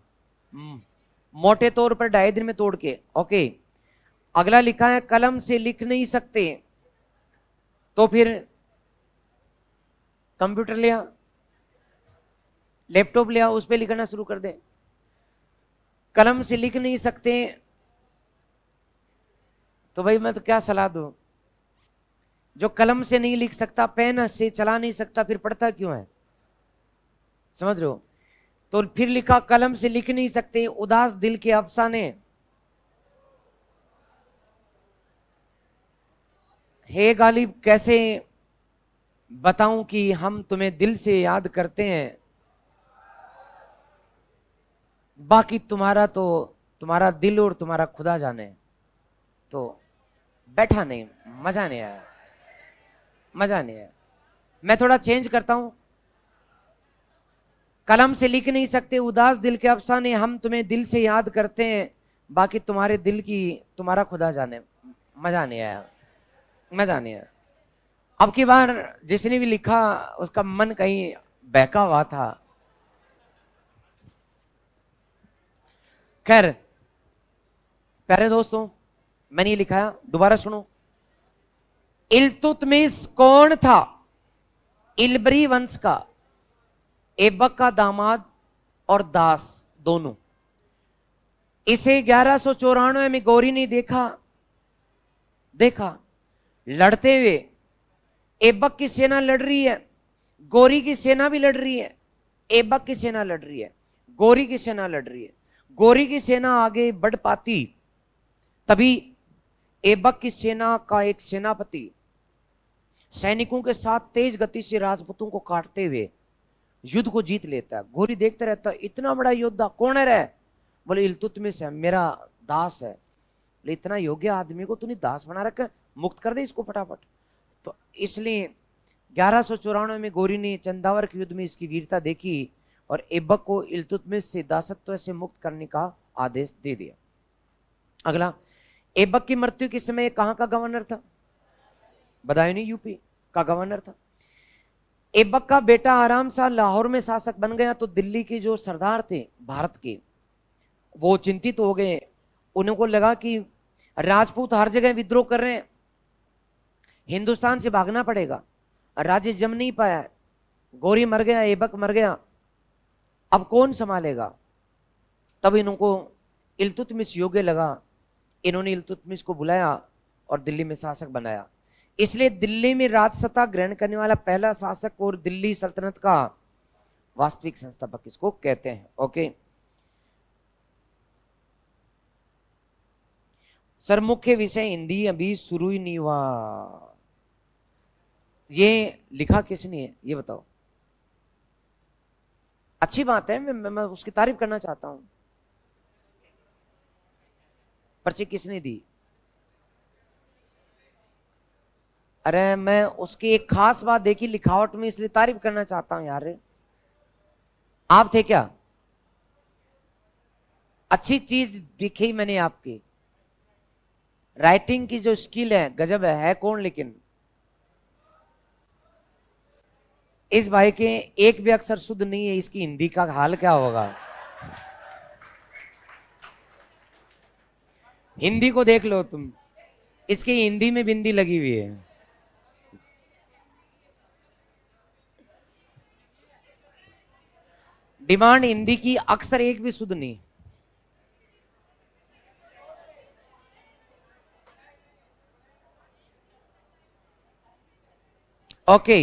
मोटे तौर पर 2.5 दिन में तोड़ के। ओके, अगला लिखा है कलम से लिख नहीं सकते, तो फिर कंप्यूटर लिया, लैपटॉप लिया, उस पर लिखना शुरू कर दे। कलम से लिख नहीं सकते तो भाई मैं तो क्या सलाह दूं? जो कलम से नहीं लिख सकता, पेन से चला नहीं सकता, फिर पढ़ता क्यों है? समझ रहे हो? तो फिर लिखा कलम से लिख नहीं सकते, उदास दिल के अफसाने, हे गालिब कैसे बताऊं कि हम तुम्हें दिल से याद करते हैं, बाकी तुम्हारा दिल और तुम्हारा खुदा जाने। तो बैठा नहीं, मजा नहीं आया, मजा नहीं आया। मैं थोड़ा चेंज करता हूं। कलम से लिख नहीं सकते, उदास दिल के अफसाने, हम तुम्हें दिल से याद करते हैं, बाकी तुम्हारे दिल की तुम्हारा खुदा जाने। मजा नहीं आया, मजा नहीं आया। अब की बार जिसने भी लिखा उसका मन कहीं बहका हुआ था। खैर प्यारे दोस्तों, मैंने ये लिखा है, दोबारा सुनो। इल्तुतमिश कौन था? इलबरी वंश का, ऐबक का दामाद और दास दोनों। इसे 1194 में गौरी ने देखा लड़ते हुए। ऐबक की सेना लड़ रही है, गौरी की सेना भी लड़ रही है। ऐबक की सेना लड़ रही है, गौरी की सेना लड़ रही है। गौरी की सेना आगे बढ़ पाती, तभी ऐबक की सेना का एक सेनापति सैनिकों के साथ तेज गति से राजपूतों को काटते हुए युद्ध को जीत लेता है। गौरी देखते रहता है, इतना बड़ा योद्धा कौन है रे? बोले इल्तुतमिश है, मेरा दास है। बोले इतना योग्य आदमी को तूने दास बना रखा, मुक्त कर दे इसको फटाफट। तो इसलिए 1194 में गौरी ने चंदावर के युद्ध में इसकी वीरता देखी और ऐबक को इल्तुतमिश से दासत्व से मुक्त करने का आदेश दे दिया। अगला, ऐबक की मृत्यु के समय कहां का गवर्नर था? बदायूं यूपी का गवर्नर था। ऐबक का बेटा आराम सा लाहौर में शासक बन गया, तो दिल्ली के जो सरदार थे भारत के, वो चिंतित हो गए। उनको लगा कि राजपूत हर जगह विद्रोह कर रहे हैं, हिंदुस्तान से भागना पड़ेगा। राज्य जम नहीं पाया, गौरी मर गया, ऐबक मर गया, अब कौन संभालेगा? तब इनको इल्तुतमिश योग्य लगा। इन्होंने इल्तुतमिश को बुलाया और दिल्ली में शासक बनाया। इसलिए दिल्ली में राजसत्ता ग्रहण करने वाला पहला शासक और दिल्ली सल्तनत का वास्तविक संस्थापक इसको कहते हैं। ओके सर, मुख्य विषय हिंदी अभी शुरू ही नहीं हुआ। ये लिखा किसने है ये बताओ? अच्छी बात है, मैं उसकी तारीफ करना चाहता हूं। पर्ची किसने दी? अरे मैं उसकी एक खास बात देखी लिखावट में, इसलिए तारीफ करना चाहता हूं यार। आप थे क्या? अच्छी चीज दिखी मैंने आपकी। राइटिंग की जो स्किल है गजब है कौन लेकिन? इस भाई के एक भी अक्षर शुद्ध नहीं है, इसकी हिंदी का हाल क्या होगा? हिंदी को देख लो तुम, इसकी हिंदी में बिंदी लगी हुई है। डिमांड हिंदी की अक्षर एक भी शुद्ध नहीं। ओके